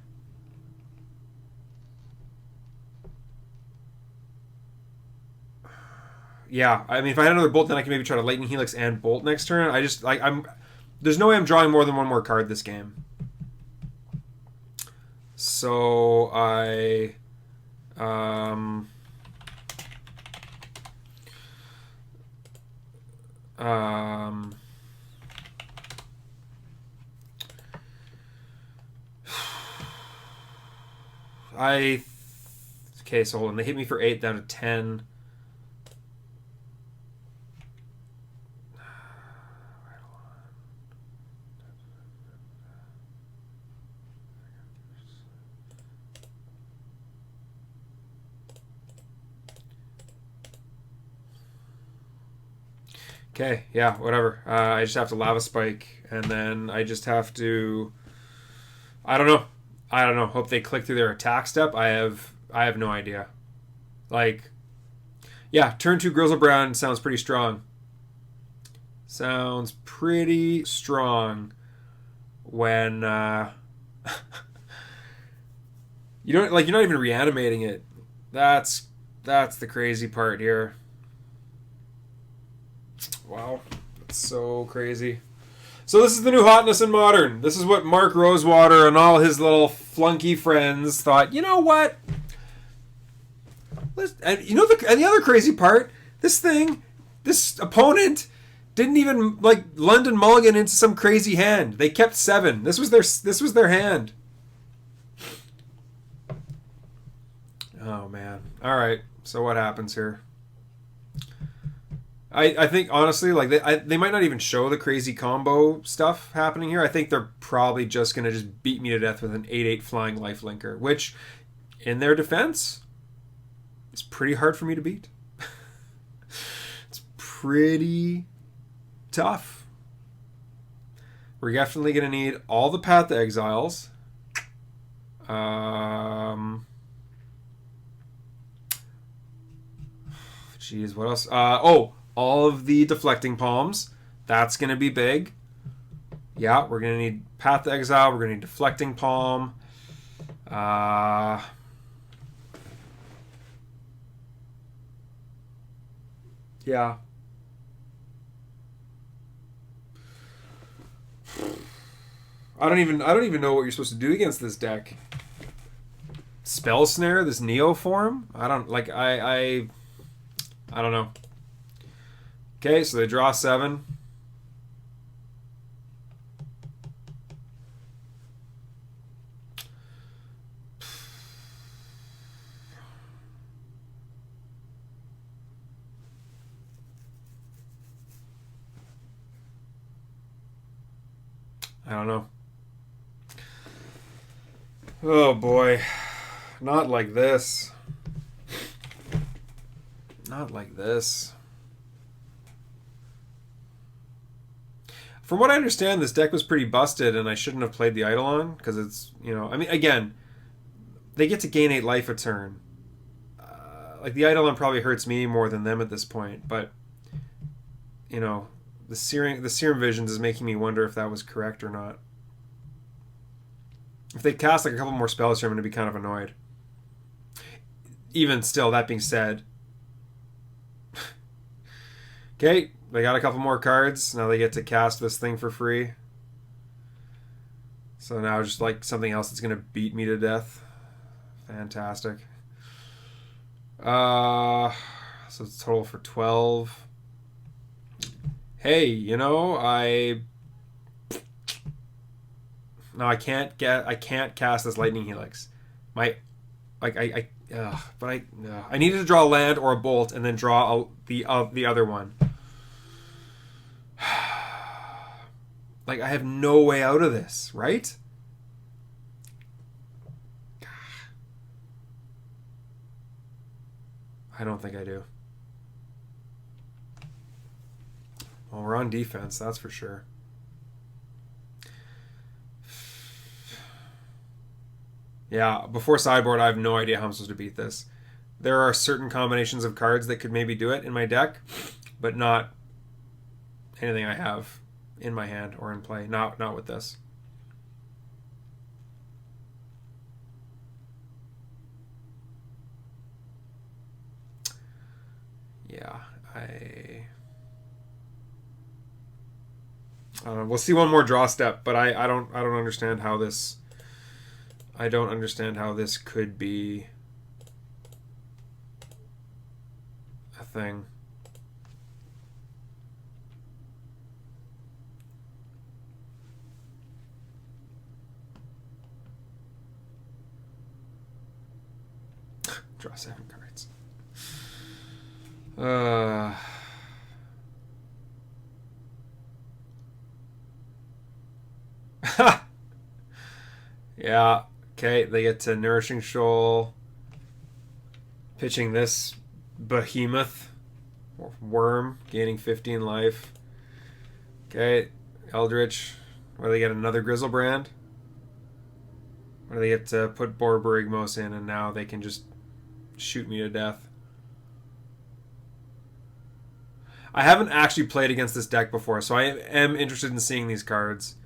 yeah, I mean if I had another bolt then I could maybe try to lightning helix and bolt next turn. I just like there's no way I'm drawing more than one more card this game. So I okay, so hold on. They hit me for 8 down to 10. Okay, yeah, whatever. I just have to Lava Spike, and then I just have to. I don't know. Hope they click through their attack step. I have no idea. Like, yeah, turn 2 Grizzlebrand sounds pretty strong. Sounds pretty strong when you don't like you're not even reanimating it. That's the crazy part here. Wow, that's so crazy. So this is the new hotness in Modern. This is what Mark Rosewater and all his little flunky friends thought. You know what? And you know the other crazy part. This opponent didn't even like London Mulligan into some crazy hand. They kept 7. This was their hand. Oh man. All right. So what happens here? I think honestly, like they might not even show the crazy combo stuff happening here. I think they're probably just gonna just beat me to death with an 8/8 flying lifelinker, which, in their defense, is pretty hard for me to beat. It's pretty tough. We're definitely gonna need all the Path to Exiles. Jeez, what else? All of the Deflecting Palms. That's going to be big. Yeah, we're going to need Path to Exile. We're going to need Deflecting Palm. Yeah. I don't even know what you're supposed to do against this deck. Spell Snare, this Neo form? I don't know. Okay, so they draw 7. I don't know. Oh boy. Not like this. Not like this. From what I understand, this deck was pretty busted, and I shouldn't have played the Eidolon, because it's, I mean, again, they get to gain 8 life a turn. Like, the Eidolon probably hurts me more than them at this point, but, the Serum Visions is making me wonder if that was correct or not. If they cast, like, a couple more spells here, I'm going to be kind of annoyed. Even still, that being said, okay, they got a couple more cards. Now they get to cast this thing for free. So now just like something else that's going to beat me to death. Fantastic. So it's total for 12. Hey, I can't cast this Lightning Helix. I needed to draw a land or a bolt and then draw the other one. Like, I have no way out of this, right? I don't think I do. Well, we're on defense, that's for sure. Yeah, before sideboard, I have no idea how I'm supposed to beat this. There are certain combinations of cards that could maybe do it in my deck, but not anything I have in my hand or in play. Not with this. Yeah, we'll see one more draw step, but I don't understand how this. I don't understand how this could be a thing. Draw 7 cards. Yeah. Okay, they get to Nourishing Shoal. Pitching this behemoth. Worm, gaining 15 life. Okay, Eldritch. Where they get another Grizzlebrand. Where they get to put Borborygmos in, and now they can just shoot me to death. I haven't actually played against this deck before, so I am interested in seeing these cards.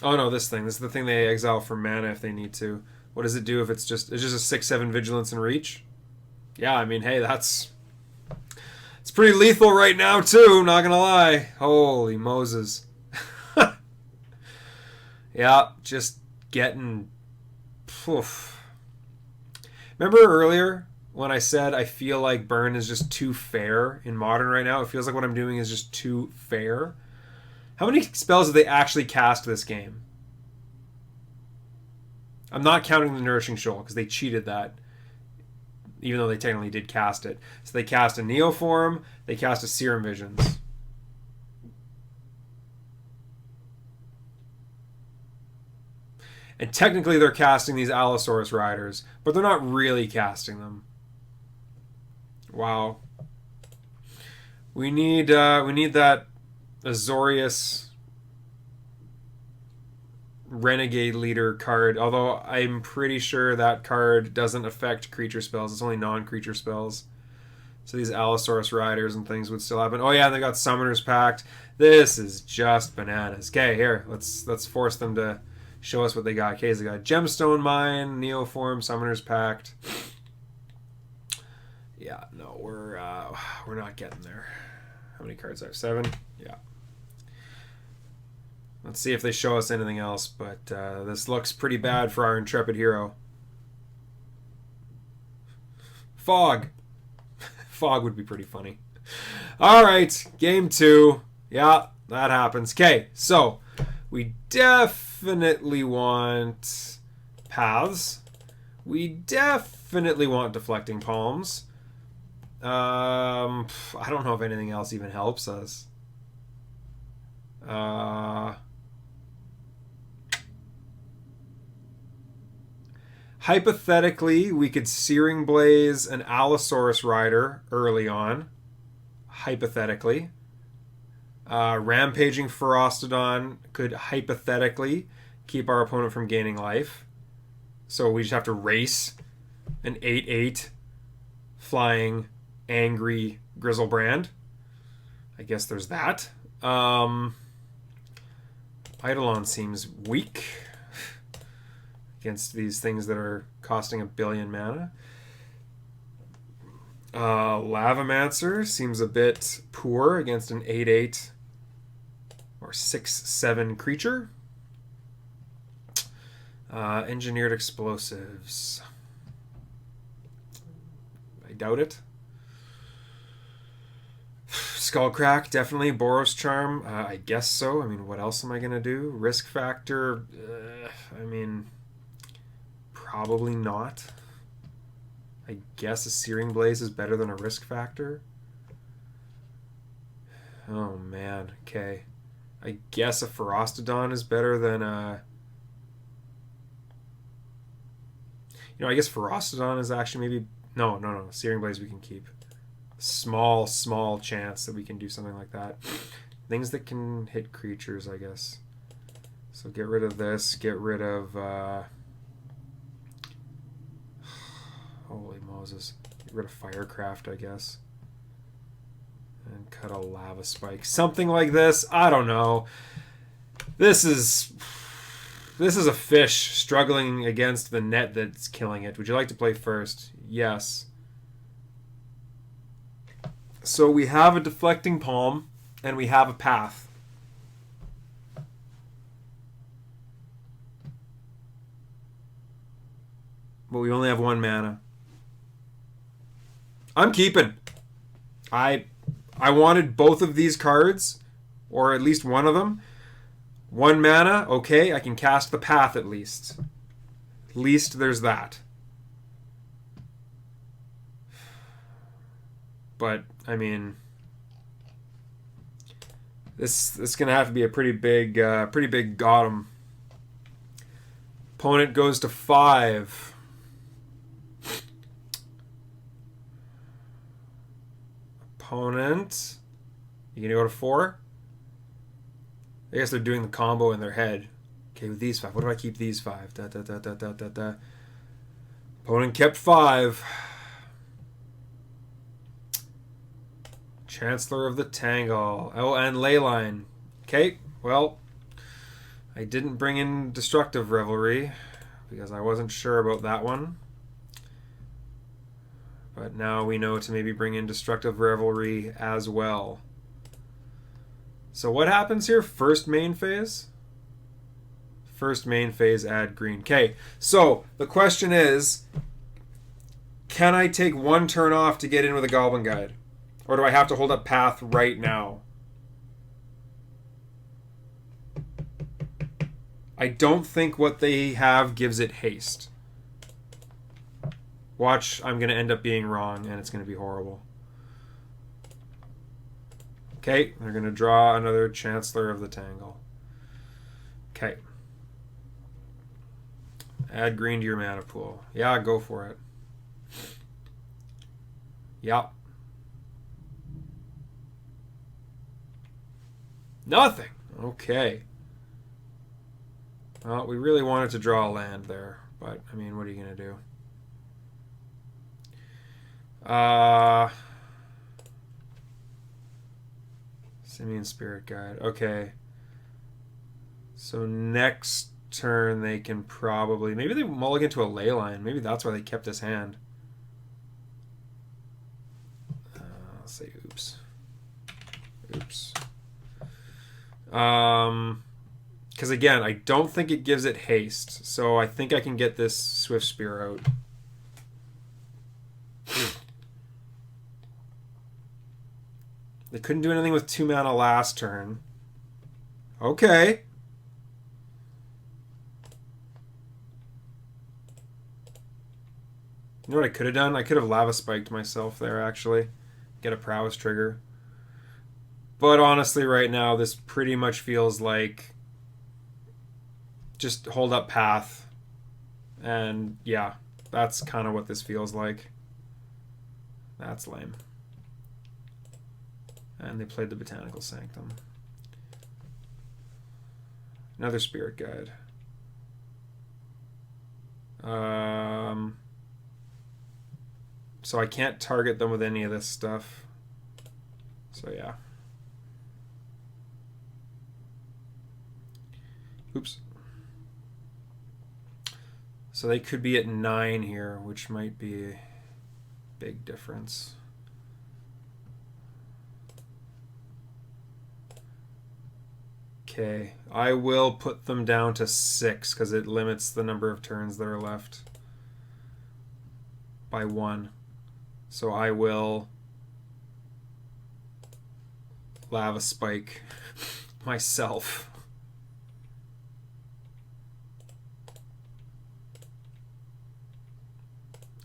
Oh no, this thing. This is the thing they exile for mana if they need to. What does it do if it's just a 6/7 vigilance and reach? Yeah, I mean, hey, it's pretty lethal right now too, not gonna lie. Holy Moses. Yeah, just getting poof. Remember earlier when I said I feel like Burn is just too fair in Modern right now? It feels like what I'm doing is just too fair. How many spells have they actually cast this game? I'm not counting the Nourishing Shoal because they cheated that. even though they technically did cast it. So they cast a Neoform, they cast a Serum Visions. And technically they're casting these Allosaurus Riders, but they're not really casting them. Wow. We need that Azorius Renegade Leader card, although I'm pretty sure that card doesn't affect creature spells. It's only non-creature spells. So these Allosaurus Riders and things would still happen. Oh yeah, they got Summoner's Pact. This is just bananas. Okay, here, let's force them to show us what they got. Okay, so they got Gemstone Mine, Neoform, Summoner's Pact. Yeah, no, we're not getting there. How many cards do I have? 7? Yeah. Let's see if they show us anything else, but this looks pretty bad for our intrepid hero. Fog. Fog would be pretty funny. All right, game 2. Yeah, that happens. Okay, so we definitely want paths. We definitely want deflecting palms. I don't know if anything else even helps us. Hypothetically, we could Searing Blaze an Allosaurus Rider early on. Hypothetically. Rampaging Ferocidon could hypothetically keep our opponent from gaining life. So we just have to race an 8/8 flying angry Grizzlebrand. I guess there's that. Eidolon seems weak against these things that are costing 1 billion mana. Lavamancer seems a bit poor against an 8/8 or 6/7 creature. Engineered Explosives. I doubt it. Skullcrack, definitely. Boros Charm, I guess so. I mean, what else am I going to do? Risk Factor, I mean, probably not. I guess a Searing Blaze is better than a Risk Factor. Oh, man. Okay. I guess a Ferocidon is better than a... You know, I guess Ferocidon is actually maybe... No. Searing Blaze we can keep. Small chance that we can do something like that. Things that can hit creatures, I guess. So get rid of this. Get rid of... Holy Moses. Get rid of Firecraft, I guess. And cut a Lava Spike. Something like this. I don't know. This is a fish struggling against the net that's killing it. Would you like to play first? Yes. So we have a Deflecting Palm, and we have a Path. But we only have 1 mana. I'm keeping. I wanted both of these cards, or at least one of them. 1 mana, okay, I can cast the Path at least. At least there's that. But, I mean, this is going to have to be a pretty big Gotham. Opponent goes to 5. Opponent, you going to go to 4? I guess they're doing the combo in their head. Okay, with these 5. What do I keep these 5? Opponent kept 5. Chancellor of the Tangle. Oh, and Leyline. Okay, well, I didn't bring in Destructive Revelry because I wasn't sure about that one. But now we know to maybe bring in Destructive Revelry as well. So what happens here? First main phase? First main phase, add green. Okay, so the question is, can I take 1 turn off to get in with a Goblin Guide? Or do I have to hold up Path right now? I don't think what they have gives it haste. Watch, I'm going to end up being wrong, and it's going to be horrible. Okay, they're going to draw another Chancellor of the Tangle. Okay. Add green to your mana pool. Yeah, go for it. Yep. Nothing. Okay. Well, we really wanted to draw a land there, but, I mean, what are you going to do? Simian Spirit Guide. Okay. So next turn they can probably... Maybe they mulligan to a Leyline. Maybe that's why they kept his hand. I'll say oops. Oops. Because again, I don't think it gives it haste. So I think I can get this Swift Spear out. They couldn't do anything with 2 mana last turn. Okay. You know what I could have done? I could have Lava Spiked myself there, actually. Get a Prowess trigger. But honestly, right now, this pretty much feels like just hold up path. And yeah, that's kind of what this feels like. That's lame. And they played the Botanical Sanctum. Another Spirit Guide. So I can't target them with any of this stuff. So yeah. Oops. So they could be at 9 here, which might be a big difference. Okay, I will put them down to 6 because it limits the number of turns that are left by 1. So I will Lava Spike myself.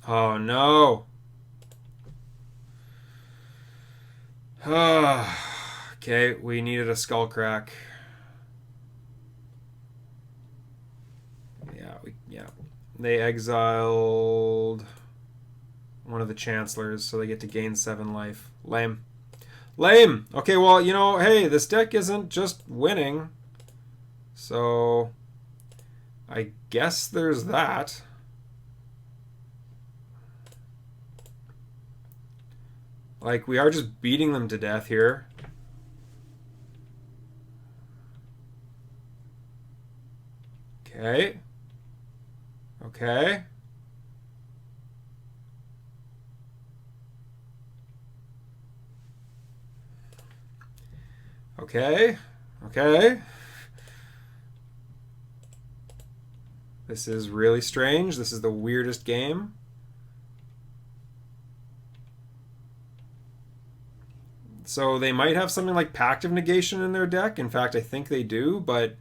Oh no. Okay, we needed a skull crack. Yeah. They exiled one of the Chancellors, so they get to gain 7 life. Lame. Lame! Okay, well, you know, hey, this deck isn't just winning. So, I guess there's that. Like, we are just beating them to death here. Okay. Okay. Okay. Okay. This is really strange. This is the weirdest game. So they might have something like Pact of Negation in their deck. In fact, I think they do, but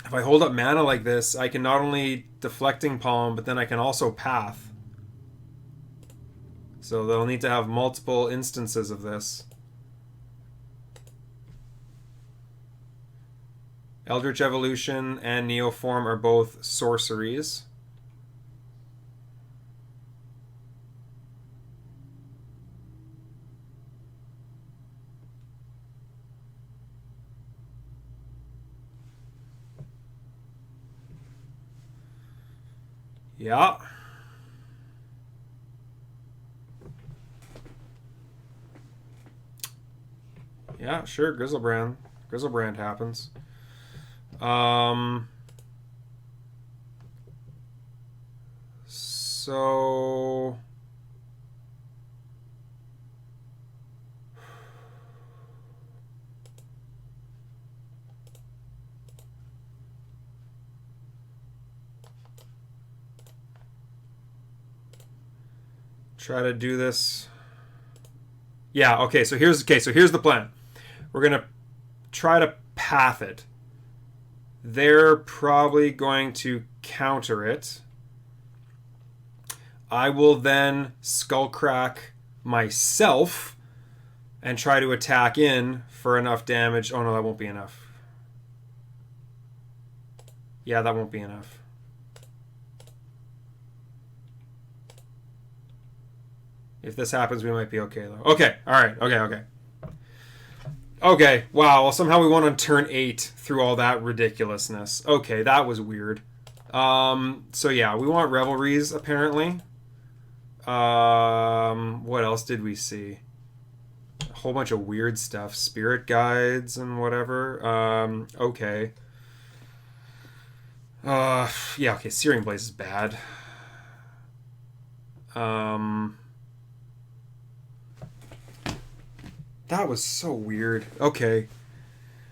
if I hold up mana like this, I can not only Deflecting Palm, but then I can also Path. So they'll need to have multiple instances of this. Eldritch Evolution and Neoform are both sorceries. Yeah. Yeah, sure, Grizzlebrand. Grizzlebrand happens. So try to do this. Yeah, okay, so here's the plan. We're going to try to path it. They're probably going to counter it. I will then Skullcrack myself and try to attack in for enough damage. Oh no, that won't be enough. Yeah, that won't be enough. If this happens, we might be okay, though. Okay, alright, okay. Okay, wow, well, somehow we won on turn 8 through all that ridiculousness. Okay, that was weird. So yeah, we want Revelries, apparently. What else did we see? A whole bunch of weird stuff. Spirit Guides and whatever. Okay. Yeah, okay, Searing Blaze is bad. That was so weird. Okay.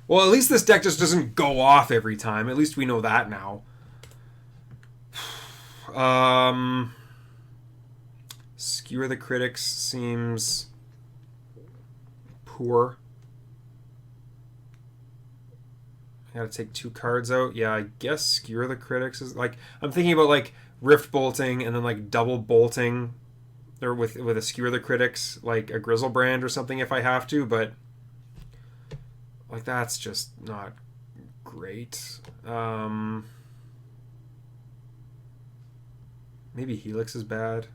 Well, at least this deck just doesn't go off every time. At least we know that now. Skewer the Critics seems poor. I gotta take 2 cards out. Yeah, I guess Skewer the Critics is like... I'm thinking about like Rift Bolting and then like double bolting or with a Skewer the Critics, like a Grizzlebrand or something if I have to, but like that's just not great. Maybe Helix is bad.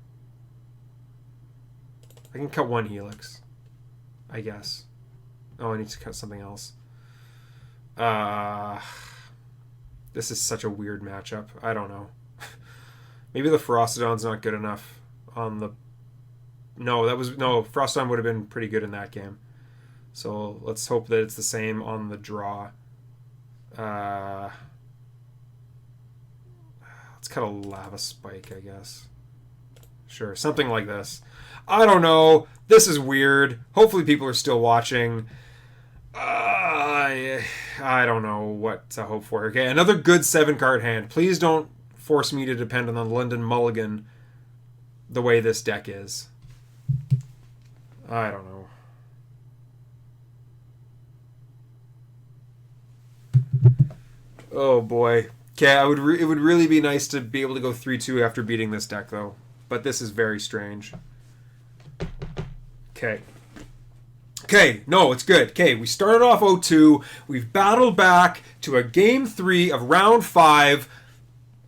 I can cut 1 Helix, I guess. Oh, I need to cut something else. This is such a weird matchup. I don't know. Maybe the Ferocidon's not good enough on the... No, Ferocidon would have been pretty good in that game. So let's hope that it's the same on the draw. Let's cut a Lava Spike, I guess. Sure, something like this. I don't know. This is weird. Hopefully people are still watching. I don't know what to hope for. Okay, another good 7-card hand. Please don't force me to depend on the London Mulligan the way this deck is. I don't know. Oh boy. Okay, it would really be nice to be able to go 3-2 after beating this deck though. But this is very strange. Okay. Okay, no, it's good. Okay, we started off 0-2. We've battled back to a game 3 of round 5.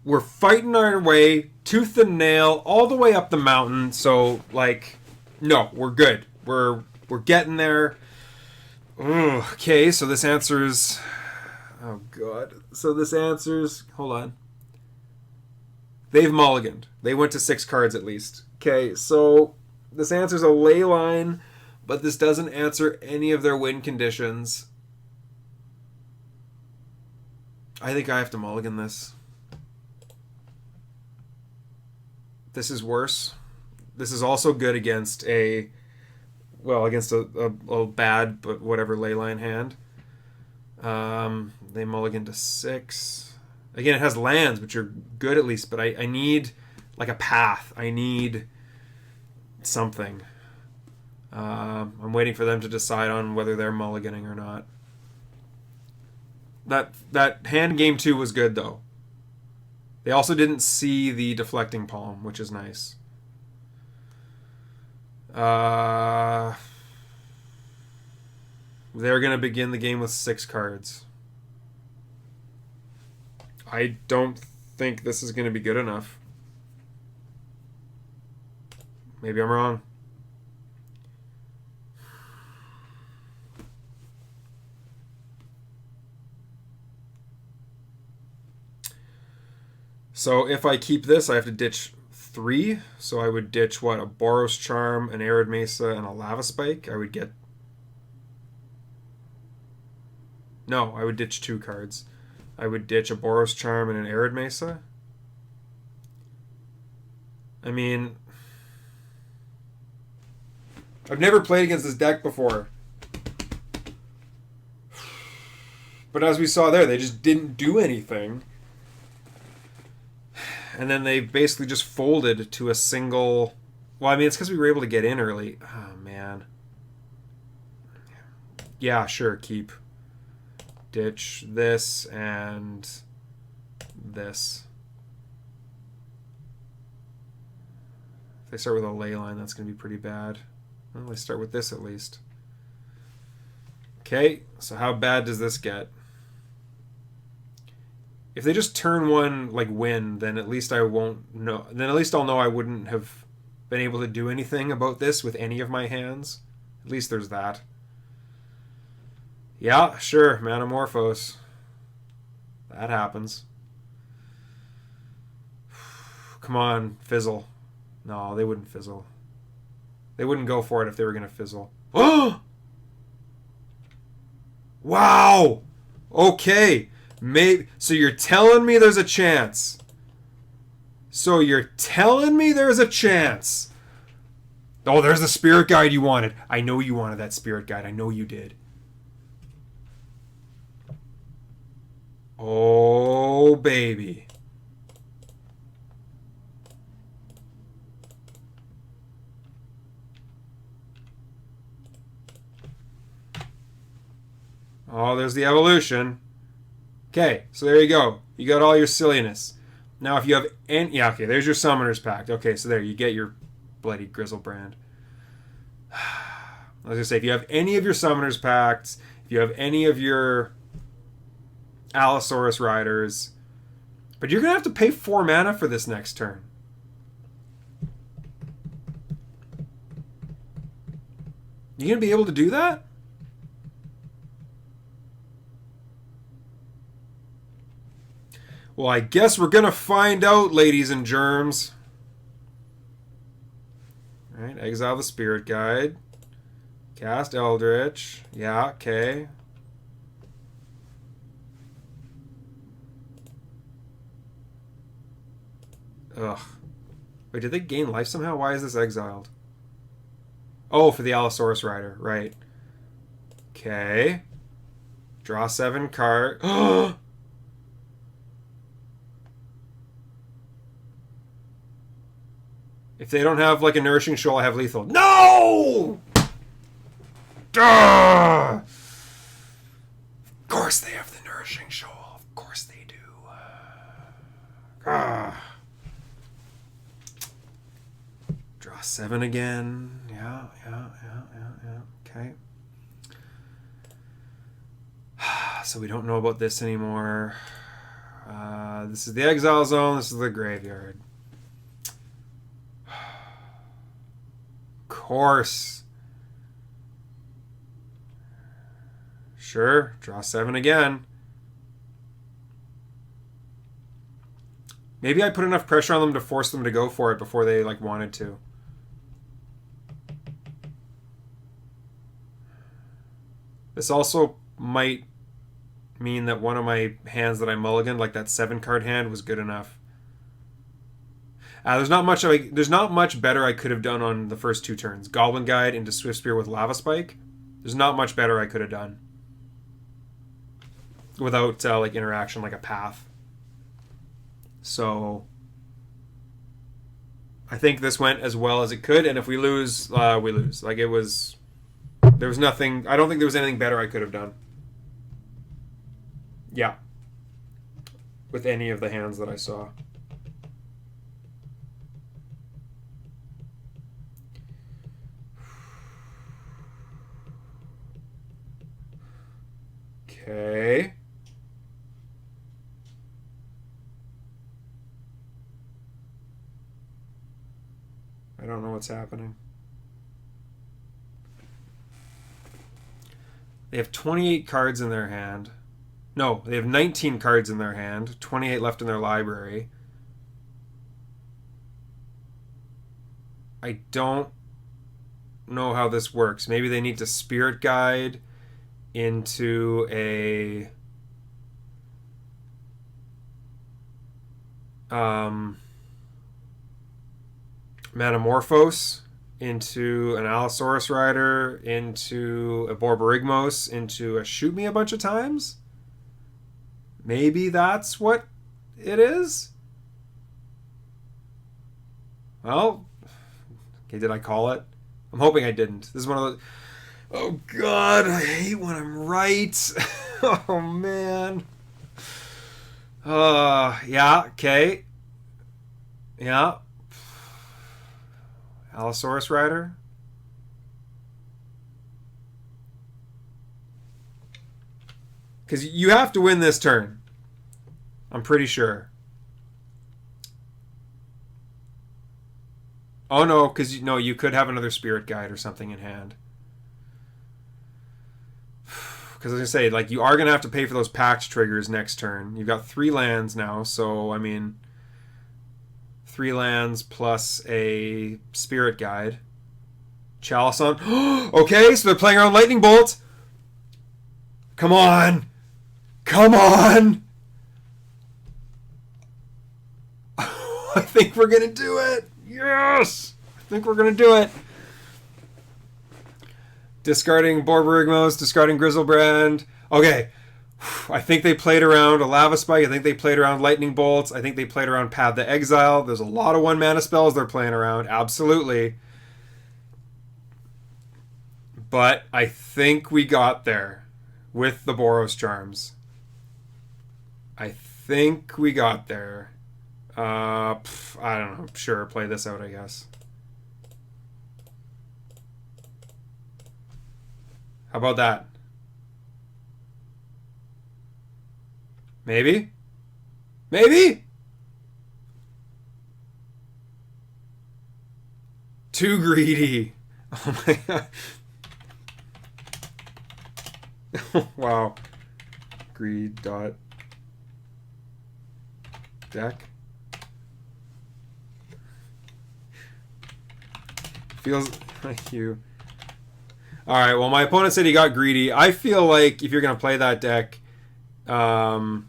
We're fighting our way tooth and nail all the way up the mountain. So, like, no, we're good. We're getting there. Ugh, okay, so this answers... Oh, God. So this answers... Hold on. They've mulliganed. They went to 6 cards at least. Okay, so this answers a ley line, but this doesn't answer any of their win conditions. I think I have to mulligan this. This is worse. This is also good against a... Well, against a bad, but whatever, leyline hand. They mulligan to 6. Again, it has lands, which are good at least, but I need like a path. I need something. I'm waiting for them to decide on whether they're mulliganing or not. That hand game 2 was good, though. They also didn't see the deflecting palm, which is nice. They're going to begin the game with 6 cards. I don't think this is going to be good enough. Maybe I'm wrong. So if I keep this, I have to ditch 3. So I would ditch, what, a Boros Charm, an Arid Mesa, and a Lava Spike. I would get... No, I would ditch 2 cards. I would ditch a Boros Charm and an Arid Mesa. I mean... I've never played against this deck before. But as we saw there, they just didn't do anything. And then they basically just folded to a single... Well, I mean, it's because we were able to get in early. Oh, man. Yeah, sure, keep. Ditch this and this. If they start with a ley line, that's going to be pretty bad. Well, they start with this at least. Okay, so how bad does this get? If they just turn one like win, then at least I won't know. Then at least I'll know I wouldn't have been able to do anything about this with any of my hands. At least there's that. Yeah, sure, Manamorphose. That happens. Come on, fizzle. No, they wouldn't fizzle. They wouldn't go for it if they were going to fizzle. Oh! Wow! Okay. Maybe. So you're telling me there's a chance. So you're telling me there's a chance. Oh, there's the spirit guide you wanted. I know you wanted that spirit guide. I know you did. Oh, baby. Oh, there's the evolution. Okay, so there you go. You got all your silliness. Now, if you have any... Yeah, okay, there's your Summoner's Pact. Okay, so there, you get your bloody Grizzlebrand. I was going to say, if you have any of your Summoner's Pacts, if you have any of your Allosaurus Riders... But you're going to have to pay 4 mana for this next turn. You going to be able to do that? Well, I guess we're going to find out, ladies and germs. All right, exile the Spirit Guide. Cast Eldritch. Yeah, okay. Ugh. Wait, did they gain life somehow? Why is this exiled? Oh, for the Allosaurus Rider. Right. Okay. Draw 7 card. If they don't have, like, a Nourishing Shoal, I have lethal. No! Duh! Of course they have the Nourishing Shoal. Of course they do. Draw 7 again. Yeah. Okay. So we don't know about this anymore. This is the exile zone. This is the graveyard. Course. Sure, draw 7 again. Maybe I put enough pressure on them to force them to go for it before they like wanted to. This also might mean that one of my hands that I mulliganed, like that 7 card hand, was good enough. There's not much better I could have done on the first 2 turns. Goblin Guide into Swift Spear with Lava Spike. There's not much better I could have done without like interaction, like a path. So I think this went as well as it could, and if we lose, we lose. Like there was nothing. I don't think there was anything better I could have done. Yeah, with any of the hands that I saw. Okay. I don't know what's happening. They have 28 cards in their hand. No, they have 19 cards in their hand, 28 left in their library. I don't know how this works. Maybe they need to Spirit Guide into a Manamorphose, into an Allosaurus Rider, into a Borborygmos, into a Shoot Me a bunch of times? Maybe that's what it is? Well, okay, did I call it? I'm hoping I didn't. This is one of those... Oh, God, I hate when I'm right. Oh, man. Yeah, okay. Yeah. Allosaurus Rider? Because you have to win this turn. I'm pretty sure. Oh no, because you could have another Spirit Guide or something in hand. Because I was going to say, like, you are going to have to pay for those pact triggers next turn. You've got 3 lands now, so, I mean, 3 lands plus a Spirit Guide. Chalice on. Okay, so they're playing around Lightning Bolt. Come on. Come on. I think we're going to do it. Yes. I think we're going to do it. Discarding Borborygmos, discarding Grizzlebrand. Okay. I think they played around a Lava Spike. I think they played around Lightning Bolts. I think they played around Path to Exile. There's a lot of 1-mana spells they're playing around. Absolutely. But I think we got there with the Boros Charms. I think we got there. I don't know. Sure, play this out, I guess. How about that? Maybe? Maybe? Too greedy. Oh my god. Wow. Greed dot deck. Feels like you. Alright, well, my opponent said he got greedy. I feel like if you're going to play that deck, I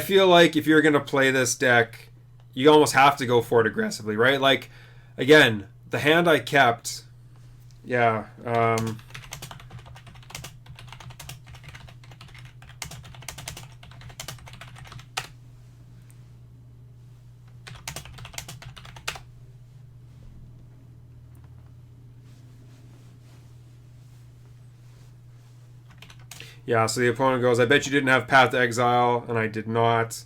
feel like if you're going to play this deck, you almost have to go for it aggressively, right? Like, again, the hand I kept, yeah, yeah, so the opponent goes, I bet you didn't have Path to Exile, and I did not.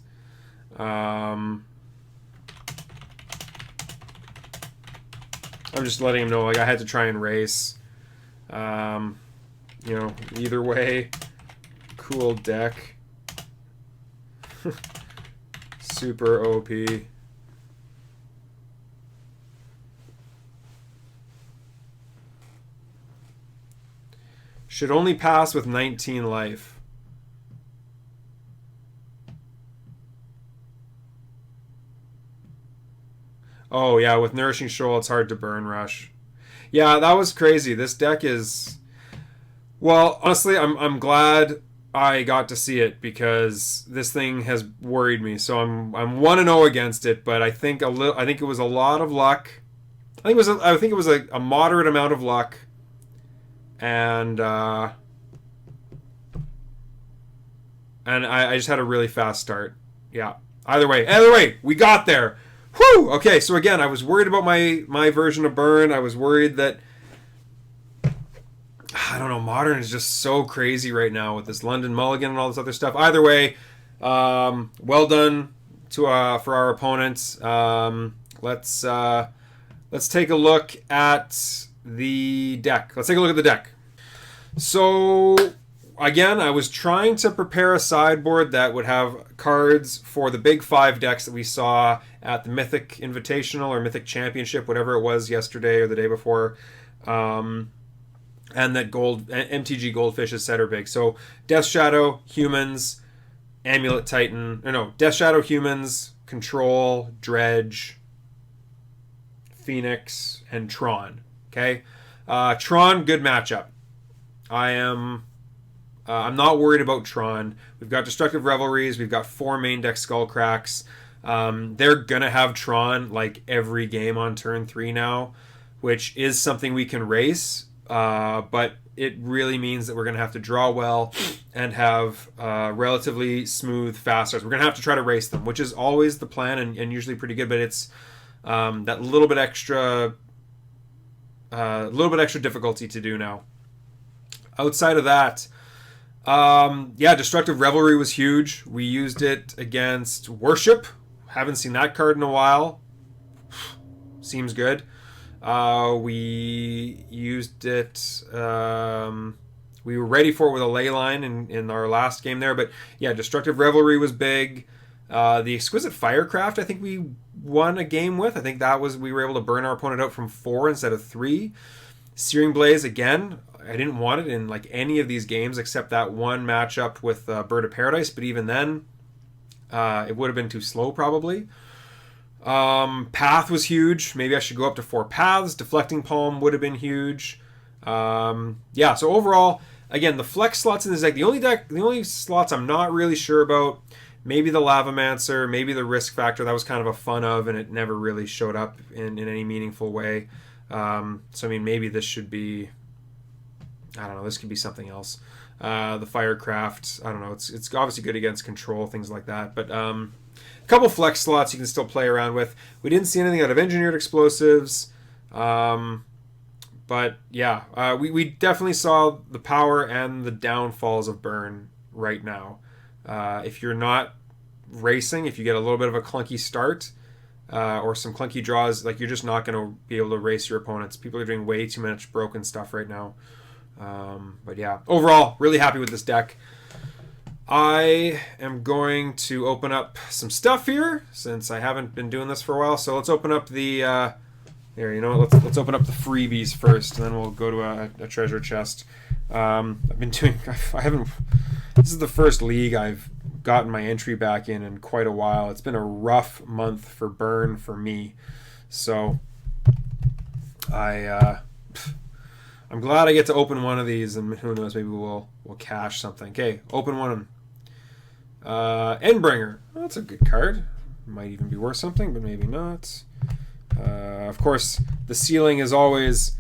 I'm just letting him know, like, I had to try and race. Either way, cool deck. Super OP. Should only pass with 19 life. Oh, yeah, with Nourishing Shoal, it's hard to burn rush. Yeah, that was crazy. This deck is... Well, honestly, I'm glad I got to see it because this thing has worried me. So I'm 1-0 against it, but I think it was a lot of luck. I think it was a moderate amount of luck. And I just had a really fast start. Yeah. Either way, we got there. Whew! Okay, so again, I was worried about my version of Burn. I was worried that... I don't know, Modern is just so crazy right now with this London Mulligan and all this other stuff. Either way, well done for our opponents. Let's take a look at the deck. Let's take a look at the deck. So, again, I was trying to prepare a sideboard that would have cards for the big 5 decks that we saw at the Mythic Invitational or Mythic Championship, whatever it was yesterday or the day before. And that MTG Goldfish is set or big. So, Death Shadow, Humans, Amulet Titan. Death Shadow, Humans, Control, Dredge, Phoenix, and Tron. Okay? Tron, good matchup. I'm not worried about Tron. We've got Destructive Revelries. We've got 4 main deck Skullcracks. They're going to have Tron like every game on turn 3 now, which is something we can race. But it really means that we're going to have to draw well and have relatively smooth fast starts. We're going to have to try to race them, which is always the plan and usually pretty good. But it's that little bit extra a little bit extra difficulty to do now. Outside of that, yeah, Destructive Revelry was huge. We used it against Worship. Haven't seen that card in a while. Seems good. We used it. We were ready for it with a ley line in our last game there, but yeah, Destructive Revelry was big. The Exquisite Firecraft, I think we won a game with. I think that was, we were able to burn our opponent out from 4 instead of 3. Searing Blaze, again, I didn't want it in like any of these games except that one matchup with Bird of Paradise, but even then, it would have been too slow probably. Path was huge. Maybe I should go up to 4 paths. Deflecting Palm would have been huge. Yeah, so overall, again, the flex slots in this deck, the only slots I'm not really sure about, maybe the Lavamancer, maybe the Risk Factor. That was kind of a fun of, and it never really showed up in any meaningful way. So, I mean, maybe this should be, I don't know, this could be something else. The Firecraft, I don't know, it's obviously good against control, things like that. But a couple flex slots you can still play around with. We didn't see anything out of Engineered Explosives. But yeah, we definitely saw the power and the downfalls of Burn right now. If you're not racing, if you get a little bit of a clunky start or some clunky draws, like you're just not going to be able to race your opponents. People are doing way too much broken stuff right now. But yeah, overall, really happy with this deck. I am going to open up some stuff here since I haven't been doing this for a while. So let's open up the here. You know what? Let's open up the freebies first, and then we'll go to a treasure chest. I've been doing. I haven't. This is the first league I've gotten my entry back in quite a while. It's been a rough month for Burn for me, so I'm glad I get to open one of these, and who knows, maybe we'll cash something. Okay, open one. Endbringer. Well, that's a good card. Might even be worth something, but maybe not. Of course, the ceiling is always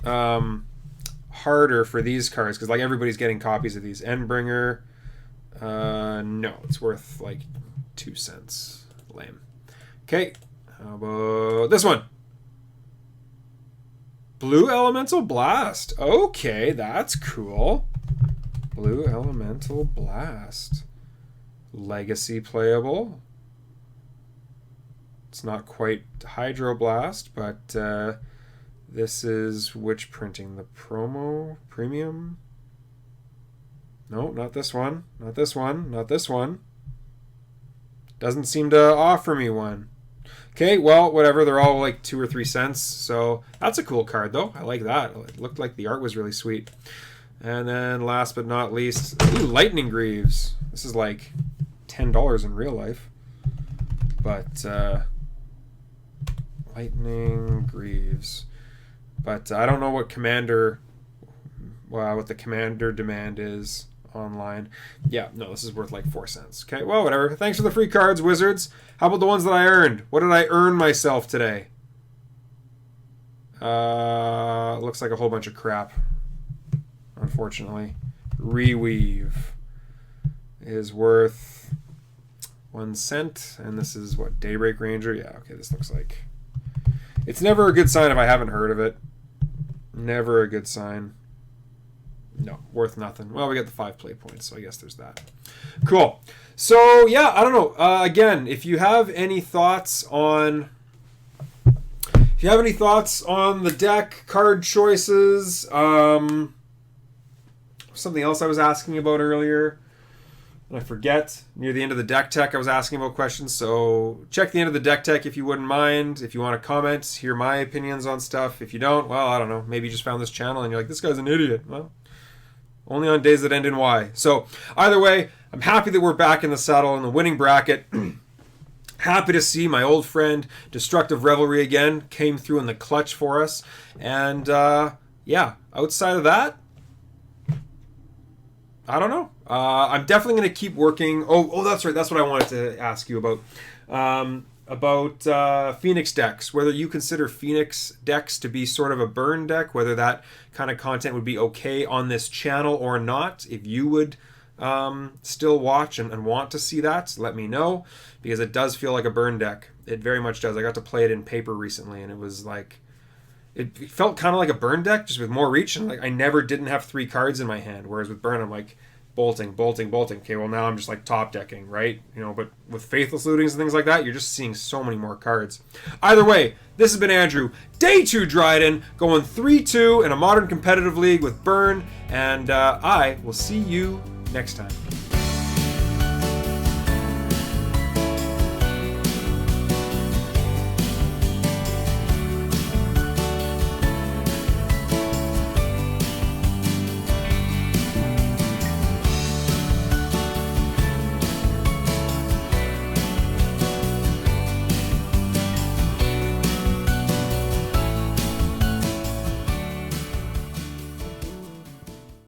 harder for these cards because like everybody's getting copies of these. Endbringer. No, it's worth like 2 cents. Lame. Okay, how about this one? Blue Elemental Blast. Okay, that's cool. Blue Elemental Blast. Legacy playable. It's not quite Hydroblast, but this is which printing? The promo? Premium? No, not this one. Not this one. Not this one. Doesn't seem to offer me one. Okay, well, whatever. They're all like 2 or 3 cents. So that's a cool card, though. I like that. It looked like the art was really sweet. And then last but not least, ooh, Lightning Greaves. This is like $10 in real life. But Lightning Greaves. But I don't know what what the commander demand is online. Yeah, no, this is worth like 4 cents. Okay, well, whatever. Thanks for the free cards, Wizards. How about the ones that I earned? What did I earn myself today? Looks like a whole bunch of crap, unfortunately. Reweave is worth 1 cent, and this is what, Daybreak Ranger? Yeah, okay, this looks like... It's never a good sign if I haven't heard of it. Never a good sign. No, worth nothing. Well, we got the 5 play points, so I guess there's that. Cool. So, yeah, I don't know. Again, if you have any thoughts on... If you have any thoughts on the deck, card choices, something else I was asking about earlier, and I forget, near the end of the deck tech I was asking about questions, so check the end of the deck tech if you wouldn't mind. If you want to comment, hear my opinions on stuff. If you don't, well, I don't know, maybe you just found this channel and you're like, this guy's an idiot. Well, only on days that end in Y. So either way, I'm happy that we're back in the saddle in the winning bracket. Happy to see my old friend Destructive Revelry again came through in the clutch for us. And yeah, outside of that, I don't know. I'm definitely going to keep working. Oh, that's right. That's what I wanted to ask you about. Phoenix decks. Whether you consider Phoenix decks to be sort of a burn deck, whether that kind of content would be okay on this channel or not. If you would still watch and want to see that, let me know, because it does feel like a burn deck. It very much does. I got to play it in paper recently, and it was like it felt kind of like a burn deck, just with more reach, and like I never didn't have 3 cards in my hand. Whereas with burn, I'm like bolting. Okay, well now I'm just like top decking, right? You know, but with faithless lootings and things like that, you're just seeing so many more cards. Either way, this has been Andrew. Day 2 Dryden, going 3-2 in a modern competitive league with burn, and I will see you next time.